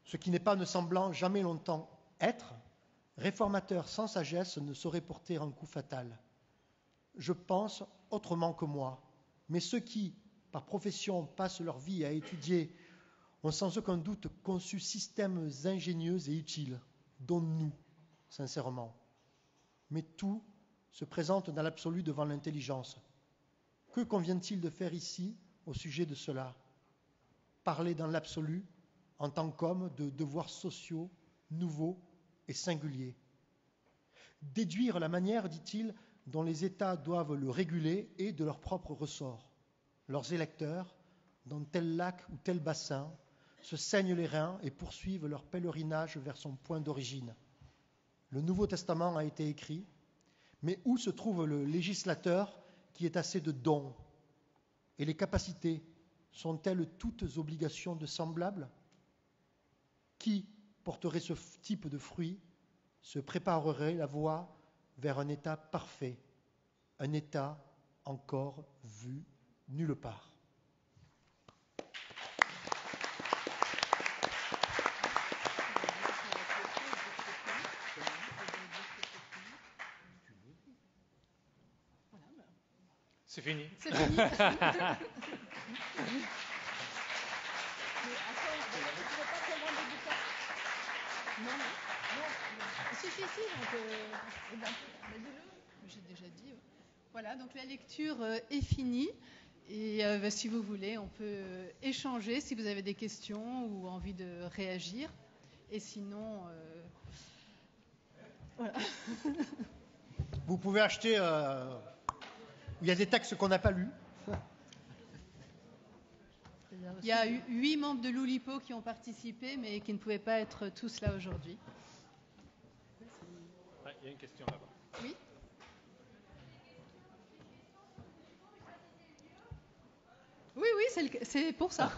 Ce qui n'est pas ne semblant jamais longtemps être, réformateur sans sagesse ne saurait porter un coup fatal. Je pense autrement que moi, mais ceux qui, par profession, passent leur vie à étudier ont sans aucun doute conçu systèmes ingénieux et utiles, dont nous, sincèrement. Mais tout se présente dans l'absolu devant l'intelligence. Que convient-il de faire ici au sujet de cela? Parler dans l'absolu, en tant qu'homme, de devoirs sociaux, nouveau et singulier. Déduire la manière, dit-il, dont les États doivent le réguler et de leur propre ressort. Leurs électeurs, dans tel lac ou tel bassin, se saignent les reins et poursuivent leur pèlerinage vers son point d'origine. Le Nouveau Testament a été écrit, mais où se trouve le législateur qui ait assez de dons? Et les capacités sont-elles toutes obligations de semblables? Qui porterait ce type de fruit, se préparerait la voie vers un état parfait, un état encore vu nulle part. C'est fini. C'est fini. Si, j'ai déjà dit. Voilà, donc la lecture est finie. Et si vous voulez, on peut échanger si vous avez des questions ou envie de réagir. Et sinon, voilà. Vous pouvez acheter... il y a des textes qu'on n'a pas lus. Il y a 8 membres de l'Oulipo qui ont participé, mais qui ne pouvaient pas être tous là aujourd'hui. Il y a une question là-bas. Oui. Oui, c'est pour ça.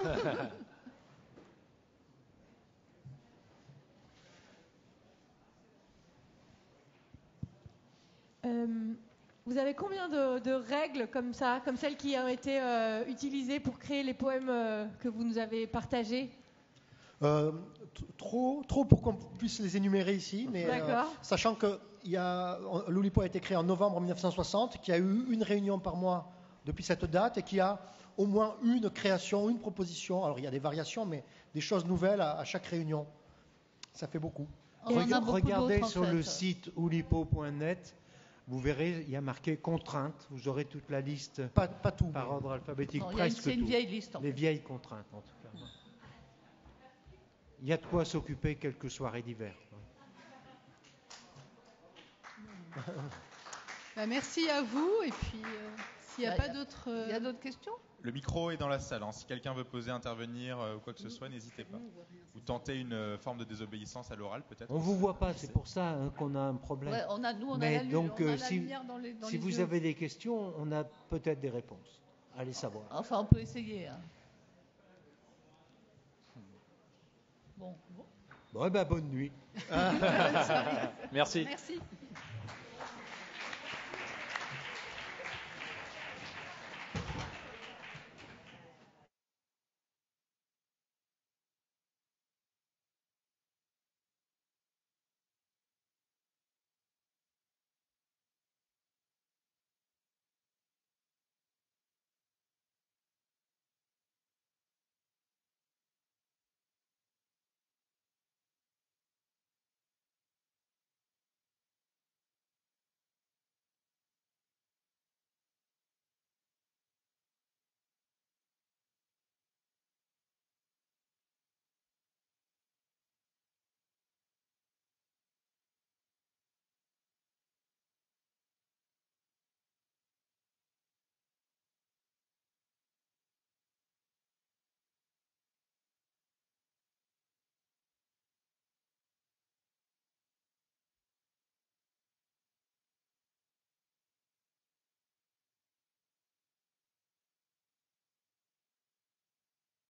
Vous avez combien de règles comme ça, comme celles qui ont été utilisées pour créer les poèmes que vous nous avez partagés? Trop pour qu'on puisse les énumérer ici, mais sachant que l'Oulipo a été créé en novembre 1960, qu'il y a eu une réunion par mois depuis cette date et qu'il y a au moins une création, une proposition. Alors il y a des variations, mais des choses nouvelles à chaque réunion. Ça fait beaucoup. Regardez sur le site oulipo.net. Vous verrez, il y a marqué contraintes. Vous aurez toute la liste pas tout, par ordre alphabétique, Non, presque c'est une tout. vieille liste. Les vieilles contraintes, en tout cas. Il y a de quoi s'occuper quelques soirées d'hiver. Merci à vous. Et puis, s'il n'y a pas d'autres... Il y a d'autres questions? Le micro est dans la salle. Si quelqu'un veut poser, intervenir ou quoi que ce soit, n'hésitez pas. Ou tenter une forme de désobéissance à l'oral, peut-être. On ne vous voit pas, c'est pour ça qu'on a un problème. Ouais, on a la lumière dans les si vous yeux. avez des questions, on a peut-être des réponses. Allez savoir. Enfin, on peut essayer. Hein. Bon. Bon, bonne nuit. Merci. Merci.